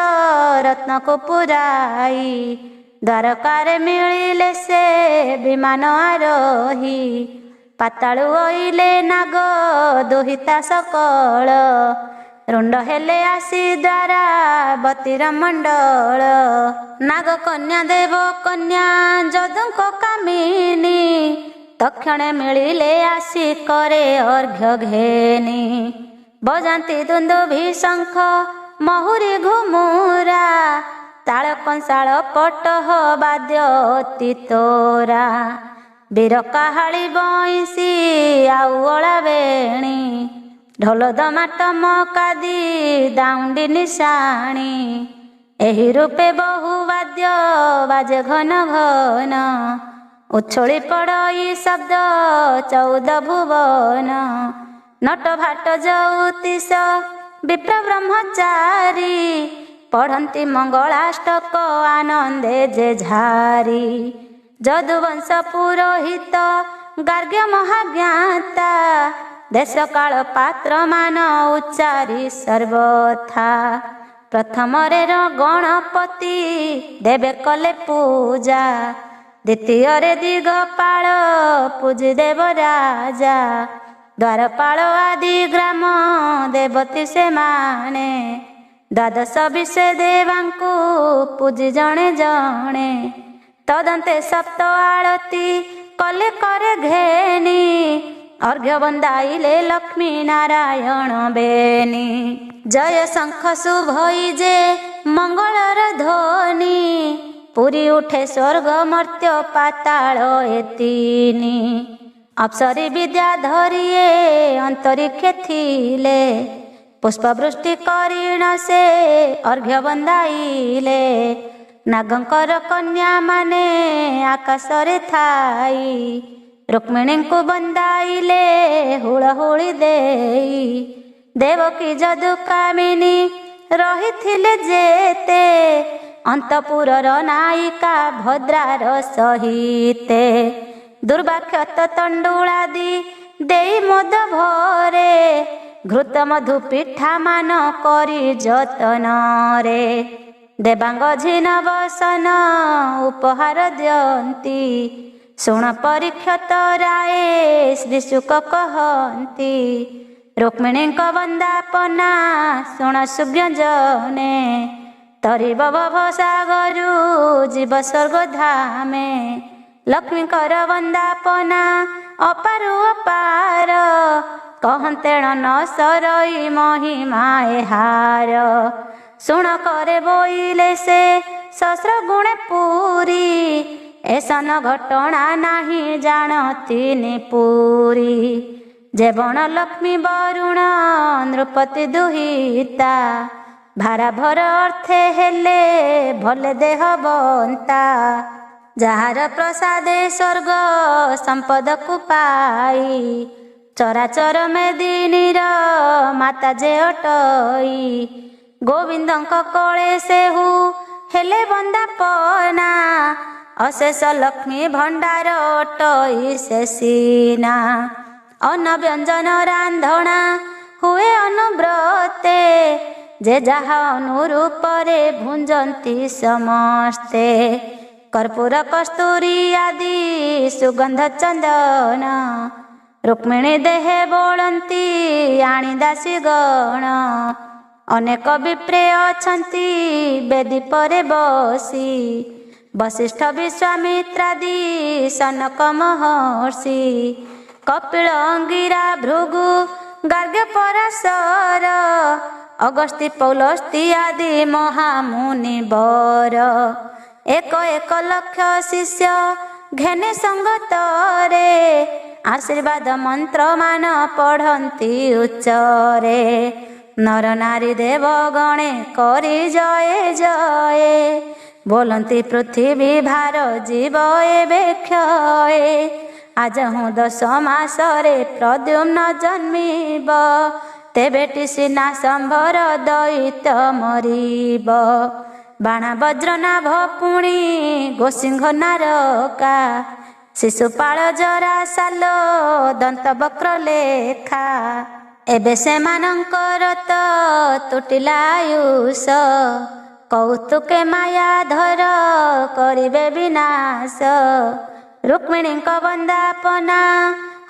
रत्न को पुराई द्वारकारे मिलिले से विमान आरोही ପାତାଳୁ ଅଇଲେ ନାଗ ଦୁହିତା ସକଳ, ରୁଣ୍ଡ ହେଲେ ଆସି ଦ୍ୱାରା ବତୀର ମଣ୍ଡଳ। ନାଗ କନ୍ୟା ଦେବ କନ୍ୟା ଯଦୁଙ୍କ କାମିନୀ, ତକ୍ଷଣେ ମିଳିଲେ ଆସି କରେ ଅର୍ଘ୍ୟ ଘେନି। ବଜାନ୍ତି ଦୁନ୍ଦୁଭି ଶଙ୍ଖ ମହୁରୀ ଘୁମୁରା, ତାଳ କଂସାଳ ପଟହ ବାଦ୍ୟ ଅତି ତୋରା। ବୀର କାହାଳୀ ବଇଁଶୀ ଆଉ ଅଳାବେଣୀ, ଢୋଲ ଦମାଟ ମକାଦି ଦାଉଣ୍ଡି ନିଶାଣି। ଏହି ରୂପେ ବହୁ ବାଦ୍ୟ ବାଜେ ଘନ ଘନ, ଉଛୁଳି ପଡ଼ଇ ଶବ୍ଦ 14 ଭୁବନ। ନଟ ଭାଟ ଜ୍ୟୋତିଷ ବିପ୍ର ବ୍ରହ୍ମଚାରୀ, ପଢ଼ନ୍ତି ମଙ୍ଗଳାଷ୍ଟକ ଆନନ୍ଦେ ଯେ ଝାରି। ଯଦୁବଂଶ ପୁରୋହିତ ଗାର୍ଗ୍ୟ ମହାଜ୍ଞାତା, ଦେଶ କାଳ ପାତ୍ର ମାନ ଉଚ୍ଚାରି ସର୍ବଥା। ପ୍ରଥମରେ ଗଣପତି ଦେବେ କଲେ ପୂଜା, ଦ୍ୱିତୀୟରେ ଦିଗପାଳ ପୂଜି ଦେବ ରାଜା। ଦ୍ୱାରପାଳ ଆଦି ଗ୍ରାମ ଦେବତୀ ସେମାନେ, ଦ୍ୱାଦଶ ବିଷେ ଦେବାଙ୍କୁ ପୂଜି ଜଣେ ଜଣେ। ତଦନ୍ତେ ସପ୍ତ ଆଳତି କଲେ କରେ ଘେନି, ଅର୍ଘ୍ୟ ବନ୍ଦାଇଲେ ଲକ୍ଷ୍ମୀ ନାରାୟଣ ବେନି। ଜୟ ଶଙ୍ଖ ଶୁଭଇ ଯେ ମଙ୍ଗଳର ଧ୍ୱନି, ପୁରୀ ଉଠେ ସ୍ୱର୍ଗ ମର୍ତ୍ତ୍ୟ ପାତାଳ ଏ ତିନି। ଅପ୍ସରୀ ବିଦ୍ୟା ଧରିଏ ଅନ୍ତରିକ୍ଷେ ଥିଲେ, ପୁଷ୍ପବୃଷ୍ଟି କରିଣ ସେ ଅର୍ଘ୍ୟ ବନ୍ଦାଇଲେ। ନାଗଙ୍କର କନ୍ୟା ମାନେ ଆକାଶରେ ଥାଇ, ରୁକ୍ମିଣୀଙ୍କୁ ବନ୍ଦାଇଲେ ହୁଳହୁଳି ଦେଇ। ଦେବକୀ ଯଦୁ କାମିନୀ ରହିଥିଲେ ଯେତେ, ଅନ୍ତପୁରର ନାୟିକା ଭଦ୍ରାର ସହିତେ। ଦୁର୍ବାକ୍ଷତ ତଣ୍ଡୁଳାଦି ଦେଇ ମୋଦ ଭରେ, ଘୃତ ମଧୁ ପିଠା ମାନ କରି ଯତନରେ। ଦେବାଙ୍ଗ ଝିନ ବସନ ଉପହାର ଦିଅନ୍ତି, ଶୁଣ ପରୀକ୍ଷତ ରାଏ ଶ୍ରୀଶୁକ କହନ୍ତି। ରୁକ୍ମିଣୀଙ୍କ ବନ୍ଦାପନା ଶୁଣ ସୁଜ୍ଞଜନେ, ତରିବ ଭବସାଗରୁ ଯିବ ସ୍ୱର୍ଗ ଧାମେ। ଲକ୍ଷ୍ମୀଙ୍କର ବନ୍ଦାପନା ଅପାରୁ ଅପାର, କହନ୍ତେଣ ନ ସରଇ ମହିମା ଏହାର। ଶୁଣ କରେ ବୋଇଲେ ସେ ସହସ୍ର ଗୁଣେ ପୁରୀ, ଏସନ ଘଟଣା ନାହିଁ ଜାଣତିନି ପୁରୀ। ଯେବଣ ଲକ୍ଷ୍ମୀ ବରୁଣ ନୃପତି ଦୁହିତା, ଭାରାଭର ଅର୍ଥେ ହେଲେ ଭଲେ ଦେହ ବନ୍ତା। ଯାହାର ପ୍ରସାଦେ ସ୍ୱର୍ଗ ସମ୍ପଦକୁ ପାଇ, ଚରାଚର ମେଦିନୀର ମାତା ଯେ ଅଟଇ। ଗୋବିନ୍ଦଙ୍କ କୋଳେ ସେହୁ ହେଲେ ବନ୍ଦାପନା, ଅଶେଷ ଲକ୍ଷ୍ମୀ ଭଣ୍ଡାର ଅଟଇ ସେ ସିନା। ଅନ୍ନ ବ୍ୟଞ୍ଜନ ରାନ୍ଧଣା ହୁଏ ଅନୁବ୍ରତେ, ଯେ ଯାହା ଅନୁରୂପରେ ଭୁଞ୍ଜନ୍ତି ସମସ୍ତେ। କର୍ପୂର କସ୍ତୁରୀ ଆଦି ସୁଗନ୍ଧ ଚନ୍ଦନ, ରୁକ୍ମିଣୀ ଦେହେ ବୋଳନ୍ତି ଆଣି ଦାସୀ ଗଣ। ଅନେକ ବିପ୍ରେ ଅଛନ୍ତି ବେଦୀ ପରେ ବସି, ବଶିଷ୍ଠ ବିଶ୍ୱାମିତ୍ରାଦି ସନକ ମହର୍ଷି। କପିଳ ଅଙ୍ଗିରା ଭୃଗୁ ଗାର୍ଗ୍ୟ ପରାଶର, ଅଗସ୍ତି ପୌଲସ୍ତି ଆଦି ମହାମୁନି ବର। ଏକ ଏକ ଲକ୍ଷ ଶିଷ୍ୟ ଘେନି ସଙ୍ଗତରେ, ଆଶୀର୍ବାଦ ମନ୍ତ୍ର ମାନ ପଢ଼ନ୍ତି ଉଚ୍ଚରେ। ନର ନାରୀ ଦେବ ଗଣେ କରି ଜୟ ଜୟ, ବୋଲନ୍ତି ପୃଥିବୀ ଭାର ଜୀବ ଏବେ କ୍ଷୟ। ଆଜ ହୁଁ 10 ମାସରେ ପ୍ରଦ୍ୟୁମ୍ନ ଜନ୍ମିବ, ତେବେଟି ସିନା ସମ୍ଭର ଦୈତ୍ୟ ମରିବ। ବାଣ ବଜ୍ରନାଭ ପୁଣି ଗୋସିଂହ ନାରକା, ଶିଶୁପାଳ ଜରା ସାଲ ଦନ୍ତ ବକ୍ର ଲେଖା। ଏବେ ସେମାନଙ୍କର ତ ତୁଟିଲା ଆୟୁଷ, କୌତୁକେ ମାୟାଧର କରିବେ ବିନାଶ। ରୁକ୍ମିଣୀଙ୍କ ବନ୍ଦାପନା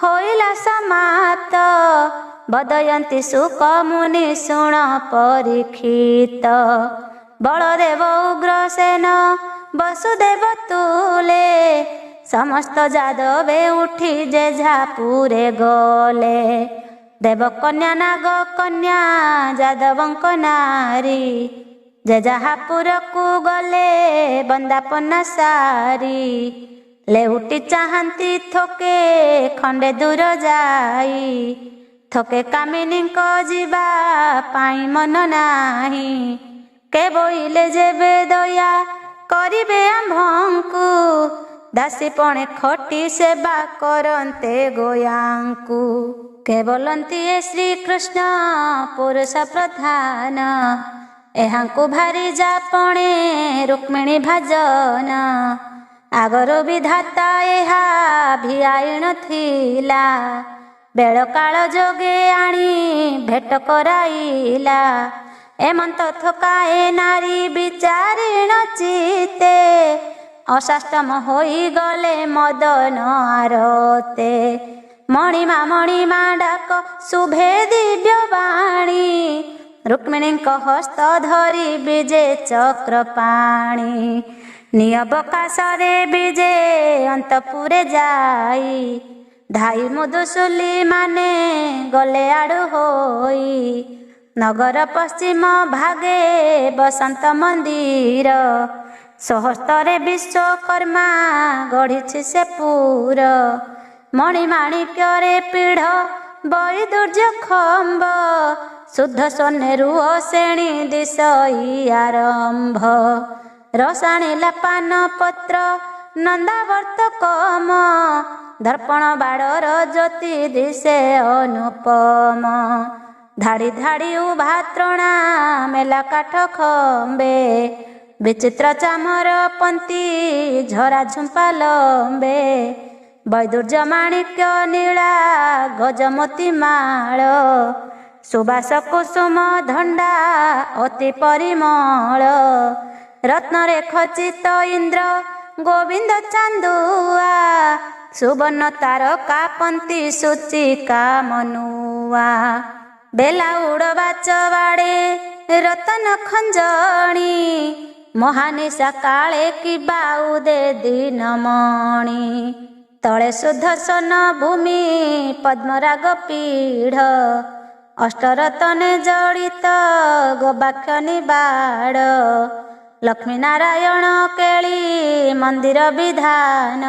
होइला समाप्त। बदयन्ती सुक मुनि शुण परीक्षित। बलदेव उग्रसेन वसुदेव तुले। समस्त ଯାଦବେ उठी जेझापुरे गले। देवकन्या नाग कन्या ଯାଦବଙ୍କ नारी। जेझापुरକୁ ଗଲେ ବନ୍ଦାପନା ସାରି। ଲେଉଟି ଚାହାନ୍ତି ଥୋକେ ଖଣ୍ଡେ ଦୂର ଯାଇ। ଥୋକେ କାମିନୀଙ୍କ ଯିବା ପାଇଁ ମନ ନାହିଁ। କେ ବୋଇଲେ ଯେବେ ଦୟା କରିବେ ଆମ୍ଭଙ୍କୁ। ଦାସୀପଣେ ଖଟି ସେବା କରନ୍ତେ ଗୋୟାଙ୍କୁ। କେ ବୋଲନ୍ତି ଏ ଶ୍ରୀକୃଷ୍ଣ ପୁରୁଷ ପ୍ରଧାନ। ଏହାଙ୍କୁ ଭାରି ଯାପଣେ ରୁକ୍ମିଣୀ ଭାଜନ। ଆଗରୁ ବିଧାତା ଏହା ଭିଆଇଣ ଥିଲା। ବେଳ କାଳ ଯୋଗେ ଆଣି ଭେଟ କରାଇଲା। ଏମନ୍ତ ଥୋକାଏ ନାରୀ ବିଚାରିଣ ଚିତେ। ଅସାଷ୍ଟମ ହୋଇଗଲେ ମଦନ ଆରତେ। ମଣିମା ଡାକ ଶୁଭେ ଦିବ୍ୟ ବାଣୀ। ରୁକ୍ମିଣୀଙ୍କ ହସ୍ତ ଧରି ବିଜେ ଚକ୍ର ପାଣି। ନିୟବକାଶରେ ବିଜେ ଅନ୍ତପୁରେ ଯାଇ। ଧାଇ ମୁଦୁସୁଲି ମାନେ ଗଲେ ଆଡ଼ୁ ହୋଇ। ନଗର ପଶ୍ଚିମ ଭାଗେ ବସନ୍ତ ମନ୍ଦିର। ସହସ୍ତରେ ବିଶ୍ୱକର୍ମା ଗଢ଼ିଛି ସେ ପୁର। ମଣିମାଣିକ୍ୟରେ ପୀଢ଼ ବୈଦୁର୍ଯ୍ୟ ଖମ୍ବ। ଶୁଦ୍ଧ ସ୍ୱର୍ଣ୍ଣେରୁ ଅଶେଣି ଦିଶଇ ଆରମ୍ଭ। ରସାଣିଲା ପାନ ପତ୍ର ନନ୍ଦାବର୍ତ୍ତ କମ। ଦର୍ପଣ ବାଡ଼ର ଜ୍ୟୋତି ଦିଶେ ଅନୁପମ। ଧାଡ଼ି ଧାଡ଼ି ଉଭା ତ୍ରଣା ମେଲା କାଠ ଖମ୍ବେ। ବିଚିତ୍ର ଚାମର ପନ୍ତି ଝରା ଝୁମ୍ପା ଲମ୍ବେ। ବୈଦୁର୍ଯ୍ୟ ମାଣିକ୍ୟ ନୀଳା ଗଜମୋତି ମାଳ। ସୁବାସ କୁସୁମ ଧଣ୍ଡା ଅତି ପରିମଳ। ରତ୍ନରେ ଖଚିତ ଇନ୍ଦ୍ର ଗୋବିନ୍ଦ ଚାନ୍ଦୁଆ। ସୁବର୍ଣ୍ଣ ତାରକା ପନ୍ତି ସୂଚିକା ମନୁଆ। ବେଲାଉଡ଼ ବାଚ ବାଡ଼େ ରତନ ଖଞ୍ଜଣି। ମହାନିଶା କାଳେ କି ବାଉଦେ ଦିନମଣି। ତଳେ ଶୁଦ୍ଧ ସ୍ୱର୍ଣ୍ଣ ଭୂମି ପଦ୍ମରାଗ ପୀଢ଼। ଅଷ୍ଟରତନେ ଜଡ଼ିତ ଗବାକ୍ଷ ନିବାଡ଼। ଲକ୍ଷ୍ମୀ ନାରାୟଣ କେଳି ମନ୍ଦିର ବିଧାନ।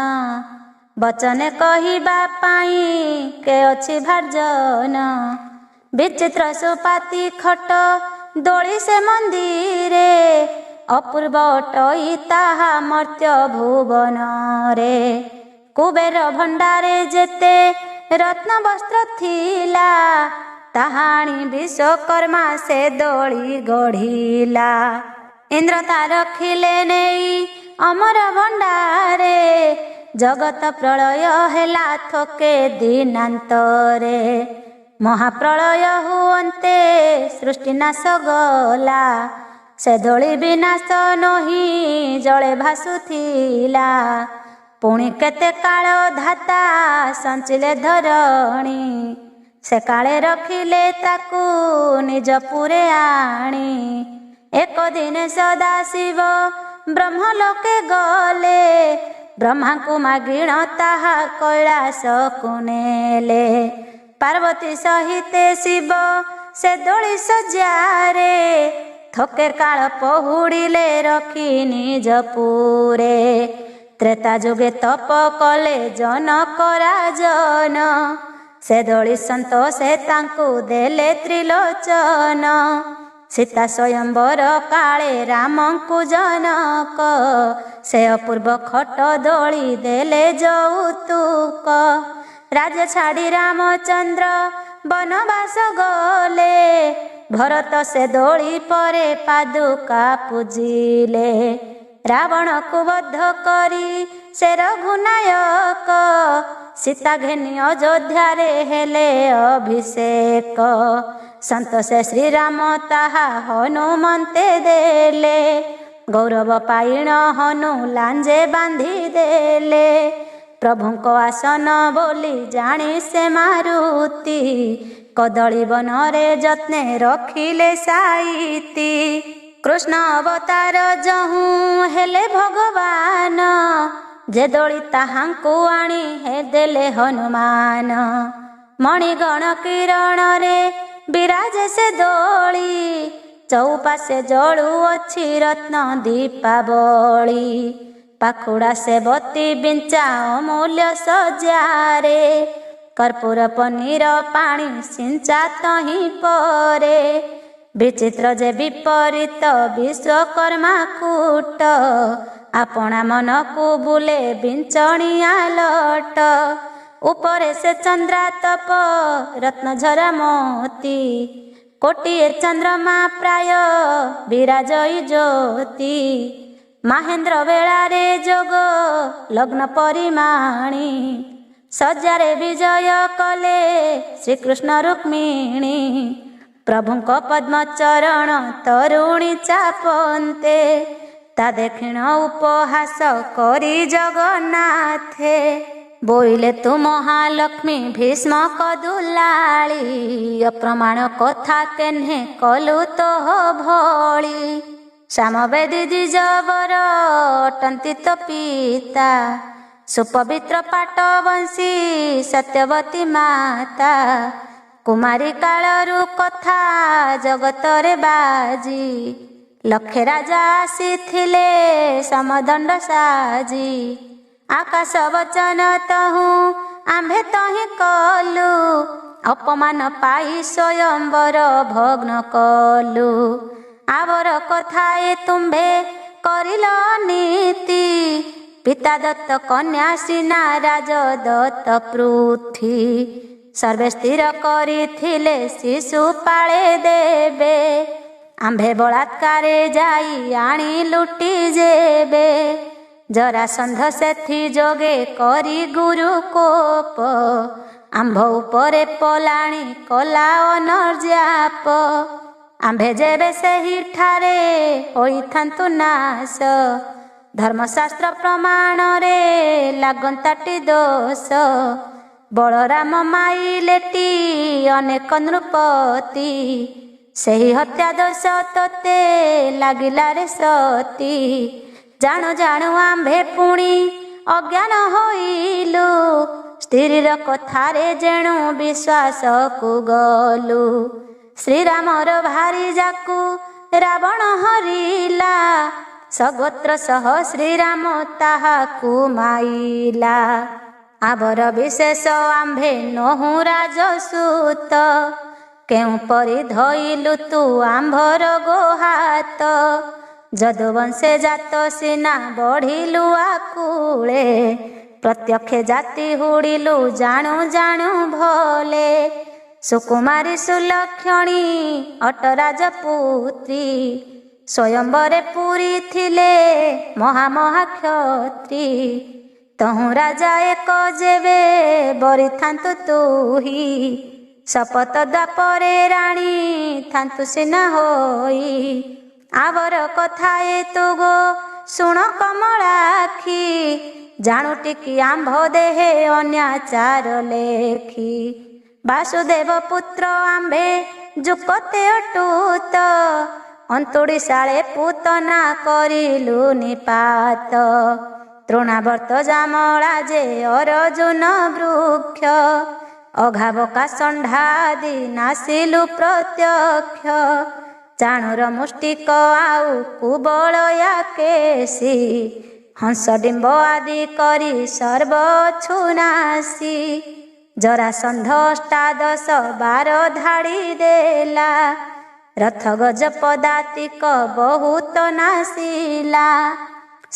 ବଚନେ କହିବା ପାଇଁ କେ ଅଛି ଭାର୍ଜନ। ବିଚିତ୍ର ସୁପାତି ଖଟ ଦୋଳି ସେ ମନ୍ଦିରେ। ଅପୂର୍ବ ଅଟଇ ତାହା ମର୍ତ୍ତ୍ୟ ଭୁବନରେ। କୁବେର ଭଣ୍ଡାରେ ଯେତେ ରତ୍ନ ବସ୍ତ୍ର ଥିଲା। ତାହା ଆଣି ବିଶ୍ୱକର୍ମା ସେ ଦୋଳି ଗଢ଼ିଲା। ଇନ୍ଦ୍ର ତା ରଖିଲେ ନେଇ ଅମର ଭଣ୍ଡାରେ। ଜଗତ ପ୍ରଳୟ ହେଲା ଥୋକେ ଦିନାନ୍ତରେ। ମହାପ୍ରଳୟ ହୁଅନ୍ତେ ସୃଷ୍ଟି ନାଶ ଗଲା। ସେ ଦୋଳି ବିନାଶ ନୋହି ଜଳେ ଭାସୁଥିଲା। ପୁଣି କେତେ କାଳ ଧାତା ସଞ୍ଚିଲେ ଧରଣୀ। ସେ କାଳେ ରଖିଲେ ତାକୁ ନିଜ ପୁରେ ଆଣି। ଏକ ଦିନେ ସଦାଶିବ ବ୍ରହ୍ମଲୋକେ ଗଲେ। ବ୍ରହ୍ମାଙ୍କୁ ମାଗିଣ ତାହା କୈଳାସକୁ ନେଲେ। ପାର୍ବତୀ ସହିତେ ଶିବ ସେ ଦୋଳି ସଜ୍ଜାରେ। ଥୋକେ କାଳ ପହୁଡ଼ିଲେ ରଖି ନିଜ ପୁରେ। ତ୍ରେତା ଯୁଗେ ତପ କଲେ ଜନକ ରାଜନ। ସେ ଦୋଳି ସନ୍ତୋଷେ ତାଙ୍କୁ ଦେଲେ ତ୍ରିଲୋଚନ। ସୀତା ସ୍ୱୟଂବର କାଳେ ରାମଙ୍କୁ ଜନକ। ସେ ଅପୂର୍ବ ଖଟ ଦୋଳି ଦେଲେ ଯୌତୁକ। ରାଜ ଛାଡ଼ି ରାମଚନ୍ଦ୍ର ବନବାସ ଗଲେ। ଭରତ ସେ ଦୋଳି ପରେ ପାଦୁକା ପୂଜିଲେ। ରାବଣକୁ ବଧ କରି ସେ ରଘୁନାୟକ। ସୀତା ଘେନି ଅଯୋଧ୍ୟାରେ ହେଲେ ଅଭିଷେକ। ସନ୍ତୋଷେ ଶ୍ରୀରାମ ତାହା ହନୁମନ୍ତେ ଦେଲେ। ଗୌରବ ପାଇଣ ହନୁ ଲାଞ୍ଜେ ବାନ୍ଧି ଦେଲେ। ପ୍ରଭୁଙ୍କ ଆସନ ବୋଲି ଜାଣି ସେ ମାରୁତି, କଦଳୀ ବନରେ ଯତ୍ନେ ରଖିଲେ ସାଇତି। କୃଷ୍ଣ ଅବତାର ଯହୁଁ ହେଲେ ଭଗବାନ, ଯେ ଦୋଳି ତାହାଙ୍କୁ ଆଣି ହେ ଦେଲେ ହନୁମାନ। ମଣିଗଣ କିରଣରେ ବିରାଜେ ସେ ଦୋଳି, ଚଉପାଶେ ଜଳୁଅଛି ରତ୍ନ ଦୀପାବଳି। ପାଖୁଡ଼ା ସେବତୀ ବିଞ୍ଚା ଅମୂଲ୍ୟ ସଜ୍ଜାରେ, କର୍ପୂର ପନିର ପାଣି ସିଞ୍ଚା ତହିଁ ପରେ। ବିଚିତ୍ର ଯେ ବିପରୀତ ବିଶ୍ୱକର୍ମା କୂଟ, ଆପଣା ମନକୁ ବୁଲେ ବିଞ୍ଚଣିଆ ଲଟ। ଉପରେ ସେ ଚନ୍ଦ୍ରାତପ ରତ୍ନଝରା ମୋତି, କୋଟିଏ ଚନ୍ଦ୍ରମା ପ୍ରାୟ ବିରାଜଇ ଜ୍ୟୋତି। ମାହେନ୍ଦ୍ର ବେଳାରେ ଯୋଗ ଲଗ୍ନ ପରିମାଣି, ସଜ୍ଜାରେ ବିଜୟ କଲେ ଶ୍ରୀକୃଷ୍ଣ ରୁକ୍ମିଣୀ। ପ୍ରଭୁଙ୍କ ପଦ୍ମଚରଣ ତରୁଣୀ ଚାପନ୍ତେ, ତା ଦେଖିଣ ଉପହାସ କରି ଜଗନ୍ନାଥେ। ବୋଇଲେ ତୁ ମହାଲକ୍ଷ୍ମୀ ଭୀଷ୍ମ କଦୁଲାଳି, ଅପ୍ରମାଣ କଥା କେହ୍ନେ କଲୁ ତୋହ ଭଳି। ସାମବେଦୀ ଦ୍ୱିଜବର ଅଟନ୍ତି ତ ପିତା, ସୁପବିତ୍ର ପାଟବଂଶୀ ସତ୍ୟବତୀ ମାତା। କୁମାରୀ କାଳରୁ କଥା ଜଗତରେ ବାଜି, ଲକ୍ଷେ ରାଜା ଆସିଥିଲେ ସମଦଣ୍ଡ ସାଜି। ଆକାଶ ବଚନ ତହୁଁ ଆମ୍ଭେ ତହିଁ କଲୁ, ଅପମାନ ପାଇ ସ୍ୱୟଂବର ଭଗ୍ନ କଲୁ। ଆବର କଥା ଏ ତୁମ୍ଭେ କରିଲ ନୀତି, ପିତା ଦତ୍ତ କନ୍ୟା ସିନା ରାଜଦତ୍ତ ପୃଥ୍ୱୀ। ସର୍ବେ ସ୍ଥିର କରିଥିଲେ ଶିଶୁ ପାଳେ ଦେବେ, ଆମ୍ଭେ ବଳାତ୍କାରେ ଯାଇ ଆଣି ଲୁଟି ଯେବେ। ଜରାସନ୍ଧ ସେଥି ଯୋଗେ କରି ଗୁରୁ କୋପ, ଆମ୍ଭ ଉପରେ ପଲାଣି କଲା ଅନର୍ଯାପ। ଆମ୍ଭେ ଯେବେ ସେହିଠାରେ ହୋଇଥାନ୍ତୁ ନାଶ, ଧର୍ମଶାସ୍ତ୍ର ପ୍ରମାଣରେ ଲାଗନ୍ତାଟି ଦୋଷ। ବଳରାମ ମାଇଲେଟି ଅନେକ ନୃପତି, ସେହି ହତ୍ୟା ଦୋଷ ତୋତେ ଲାଗିଲାରେ ସତୀ। ଜାଣୁ ଜାଣୁ ଆମ୍ଭେ ପୁଣି ଅଜ୍ଞାନ ହୋଇଲୁ, ସ୍ତ୍ରୀର କଥାରେ ଯେଣୁ ବିଶ୍ୱାସକୁ ଗଲୁ। ଶ୍ରୀରାମର ଭାରି ଯାକୁ ରାବଣ ହରିଲା, ସଗୋତ୍ର ସହ ଶ୍ରୀରାମ ତାହାକୁ ମାଇଲା। ଆବର ବିଶେଷ ଆମ୍ଭେ ନୋହୁଁ ରାଜସୂତ, କେଉଁ ପରି ଧଇଲୁ ତୁ ଆମ୍ଭର ଗୋହାତ। ଯଦୁବଂଶେ ଜାତ ସିନା ବଢ଼ିଲୁ ଆକୁଳେ, ପ୍ରତ୍ୟକ୍ଷେ ଜାତି ହୁଡ଼ିଲୁ ଜାଣୁ ଜାଣୁ ଭଲେ। ସୁକୁମାରୀ ସୁଲକ୍ଷଣୀ ଅଟ ରାଜପୁତ୍ରୀ, ସ୍ୱୟଂବରେ ପୁରୀ ଥିଲେ ମହାମହାକ୍ଷତ୍ରୀ। ତହୁଁ ରାଜା ଏକ ଯେବେ ବରିଥାନ୍ତୁ ତୁହି, ଶପଥ ଦ୍ୱାପରେ ରାଣୀ ଥାନ୍ତୁ ସିନା ହୋଇ। ଆବର କଥା ଏ ତୁ ଗୋ ଶୁଣ କମଳାକ୍ଷୀ, ଜାଣୁ ଟିକି ଆମ୍ଭ ଦେହେ ଅନ୍ୟାଚାର ଲେଖି। ବାସୁଦେବ ପୁତ୍ର ଆମ୍ଭେ ଯୁକତେ ଅଟୁତ, ଅନ୍ତୁଡ଼ିଶାଳେ ପୂତନା କରିଲୁ ନିପାତ। ତୃଣାବର୍ତ୍ତ ଜାମଳା ଯେ ଅରଜୁନ ବୃକ୍ଷ, ଅଘାବକା ଷଣ୍ଢାଦି ନାସିଲୁ ପ୍ରତ୍ୟକ୍ଷ। ଚାଣୁର ମୁଷ୍ଟିକ ଆଉ କୁବଳୟା କେଶୀ, ହଂସ ଡିମ୍ବ ଆଦି କରି ସର୍ବଛୁ ନାସି। ଜରାସନ୍ଧ ଅଷ୍ଟାଦଶ ବାର ଧାଡ଼ି ଦେଲା, ରଥ ଗଜ ପଦାତିକ ବହୁତ ନାସିଲା।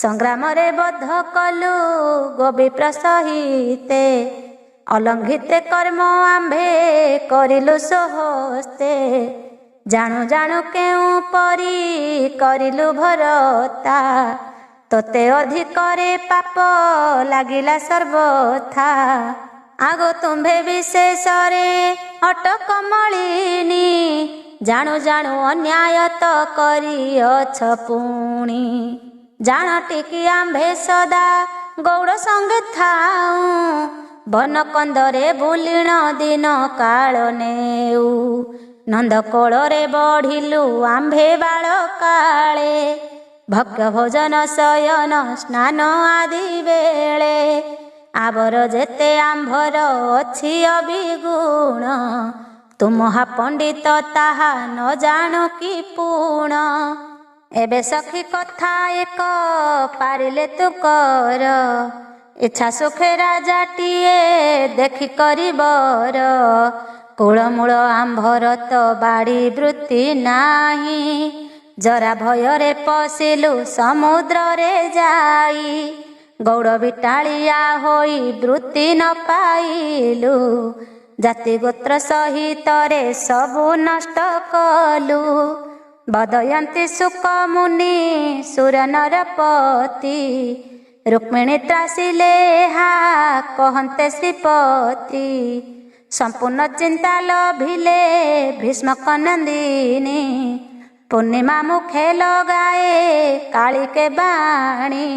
ସଂଗ୍ରାମରେ ବଧ କଲୁ ଗୋବିପ୍ର ସହିତେ, ଅଲଙ୍ଘିତେ କର୍ମ ଆମ୍ଭେ କରିଲୁ ସ୍ୱହସ୍ତେ। ଜାଣୁ ଜାଣୁ କେଉଁ ପରି କରିଲୁ ଭରତା, ତୋତେ ଅଧିକରେ ପାପ ଲାଗିଲା ସର୍ବଥା। ଆଗ ତୁମ୍ଭେ ବିଶେଷରେ ଅଟ କମଳିନୀ, ଜାଣୁ ଜାଣୁ ଅନ୍ୟାୟ ତ କରିଅଛ ପୁଣି। ଜାଣ ଟିକି ଆମ୍ଭେ ସଦା ଗୌଡ଼ ସଙ୍ଗେ ଥାଉ ବନ କନ୍ଦରେ ବୁଲିଣ ଦିନ କାଳ ନେଉ ନନ୍ଦ କୋଳରେ ବଢ଼ିଲୁ ଆମ୍ଭେ ବାଳ କାଳେ ଭକ୍ତ ଭୋଜନ ଶୟନ ସ୍ନାନ ଆଦି ବେଳେ ଆବର ଯେତେ ଆମ୍ଭର ଅଛି ଅବିଗୁଣ ତୁ ମହାପଣ୍ଡିତ ତାହା ନ ଜାଣୁ କି ପୁଣ ଏବେ ସଖୀ କଥା ଏକ ପାରିଲେ ତୁ କର ଇଚ୍ଛା ସୁଖେ ରାଜାଟିଏ ଦେଖି କରିବର କୂଳମୂଳ ଆମ୍ଭର ତ ବାଡ଼ି ବୃତ୍ତି ନାହିଁ ଜରା ଭୟରେ ପଶିଲୁ ସମୁଦ୍ରରେ ଯାଇ ଗୌଡ଼ ବିଟାଳିଆ ହୋଇ ବୃତ୍ତି ନ ପାଇଲୁ ଜାତି ଗୋତ୍ର ସହିତରେ ସବୁ ନଷ୍ଟ କଲୁ ବଦୟନ୍ତୀ ସୁକ ମୁନି ସୁର ନରପତି ରୁକ୍ମିଣୀ ତ୍ରାସିଲେ ଏହା କହନ୍ତେ ଶ୍ରୀପତି ସମ୍ପୂର୍ଣ୍ଣ ଚିନ୍ତା ଲଭିଲେ ଭୀଷ୍ମକ ନନ୍ଦିନୀ ପୂର୍ଣ୍ଣିମା ମୁଖେ ଲଗାଏ କାଳିକେ ବାଣୀ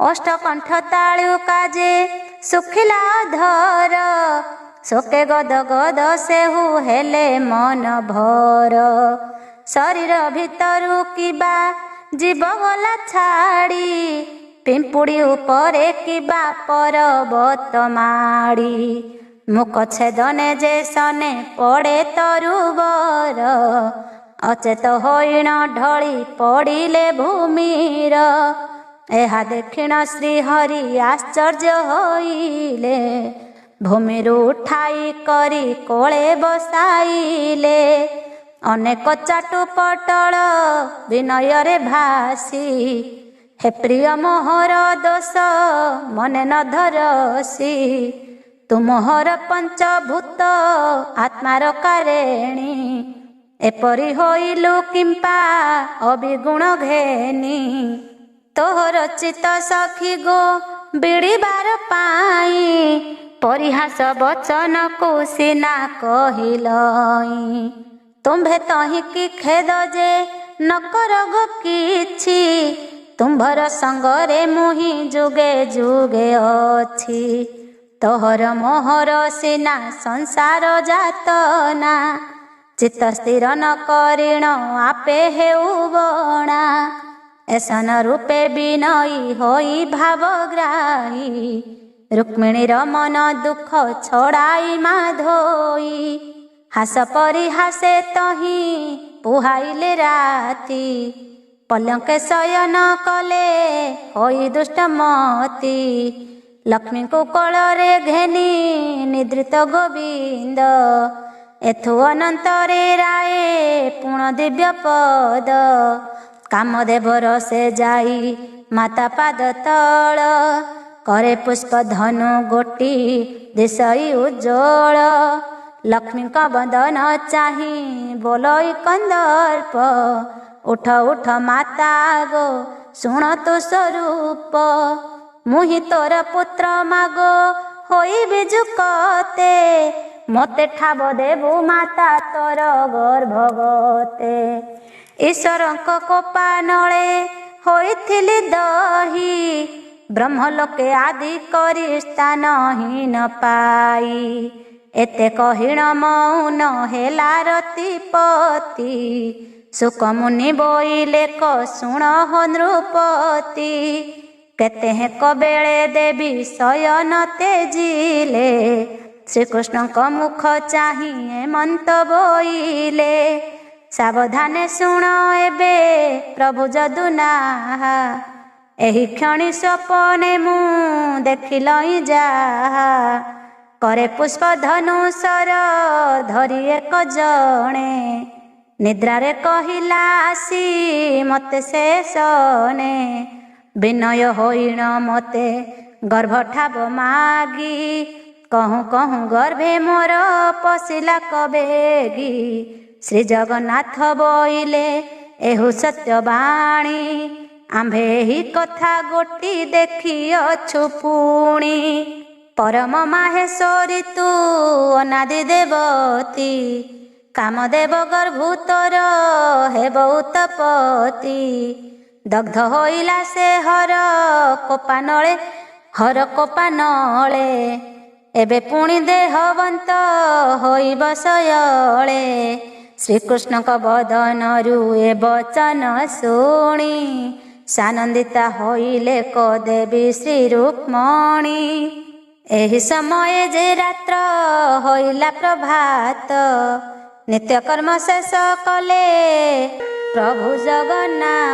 ଅଷ୍ଟକଣ୍ଠ ତାଳୁ କାଜେ ଶୁଖିଲା ଧର ଶୋକେ ଗଦ ଗଦ ସେହୁ ହେଲେ ମନ ଭର ଶରୀର ଭିତରୁ କିବା ଜୀବ ଗଲା ଛାଡ଼ି ପିମ୍ପୁଡ଼ି ଉପରେ କିବା ପର୍ବତ ମାଡ଼ି ମୁକ ଛେଦନେ ଯେ ସନେ ପଡ଼େ ତରୁବର ଅଚେତ ହଇଣ ଢଳି ପଡ଼ିଲେ ଭୂମିର ଏହା ଦେଖିଣ ଶ୍ରୀହରି ଆଶ୍ଚର୍ଯ୍ୟ ହୋଇଲେ ଭୂମିରୁ ଉଠାଇ କରି କୋଳେ ବସାଇଲେ ଅନେକ ଚାଟୁ ପଟଳ ବିନୟରେ ଭାସି ହେ ପ୍ରିୟ ମୋହର ଦୋଷ ମନେ ନ ଧରସି ତୁମହର ପଞ୍ଚଭୂତ ଆତ୍ମାର କାରେଣୀ ଏପରି ହୋଇଲୁ କିମ୍ପା ଅବିଗୁଣ ଘେନି ତୋହର ଚିତ ସଖୀ ଗୋ ବିଡ଼ିବାର ପାଇଁ ପରିହାସ ବଚନକୁ ସିନା କହିଲଇ ତୁମ୍ଭେ ତହିଁକି ଖେଦ ଯେ ନକର ଗো କିଛି ତୁମ୍ଭର ସଙ୍ଗରେ ମୁହିଁ ଯୁଗେ ଯୁଗେ ଅଛି ତୋହର ମୋହର ସିନା ସଂସାର ଯାତନା ଚିତ୍ତ ସ୍ଥିର ନ କରିଣ ଆପେ ହେଉ ବଣା ଏସନ ରୂପେ ବିନୟୀ ହୋଇ ଭାବଗ୍ରାହୀ ରୁକ୍ମିଣୀର ମନ ଦୁଃଖ ଛଡ଼ାଇ ମାଧୋଇ ହାସ ପରିହାସେ ତହିଁ ପୁହାଇଲେ ରାତି ପଲଙ୍କେ ଶୟନ କଲେ ହୋଇ ଦୁଷ୍ଟମତି ଲକ୍ଷ୍ମୀଙ୍କୁ କୋଳରେ ଘେନି ନିଦ୍ରିତ ଗୋବିନ୍ଦ ଏଥୁ ଅନନ୍ତରେ ରାଏ ପୁଣ ଦିବ୍ୟ ପଦ କାମଦେବର ସେ ଯାଇ ମାତା ପାଦ ତଳ करे पुष्प धनु गोटी दिशई उज्ज्वल लक्ष्मी का बंदन चाही बोलई कंदर्प उठ उठ माता गो सुण तो स्वरूप मुहि तोर पुत्र मागो होई बिजुकते मते ठाब देबु माता तोर गर्भगते ईश्वरक कोपा नळे होइथिली दही ब्रह्मलोके आदि करी स्थान ही न पाई एते कहिण मौन हेला रतिपति सुक मुनि बोइले क शुण हो नृपति केते हे कबेले देवी शयन तेजिले श्रीकृष्ण को मुख चाहिए मंत बोइले सावधाने शुण एबे प्रभु जदुनाहा एही क्षणी स्वपने मु देखिलई जाहा करे पुष्प धनुषर धरी एक जणे निद्रारे कहिला आसी मते शेषने विनय होइण मते गर्भ ठाब मागी कहूँ कहूँ गर्भे मोर पशिला कबेगी श्री जगन्नाथ बोइले एहु सत्यवाणी आम्भे ही कथा गोटी देखी अछु पुणी परम माहेश्वरी तू अनादि देवती कामदेव गर्भूतर हे उत्तपति दग्ध होइला से हर कोपानले हर कोपा नले एबे पुणी देहवंत होई बसयले श्रीकृष्ण बदनरु ए वचन शुणी सानंदिता होइले को देवी श्री रुक्मणी एहि समय जे रात्र होइला प्रभात नित्य कर्म शेष कले प्रभु जगन्नाथ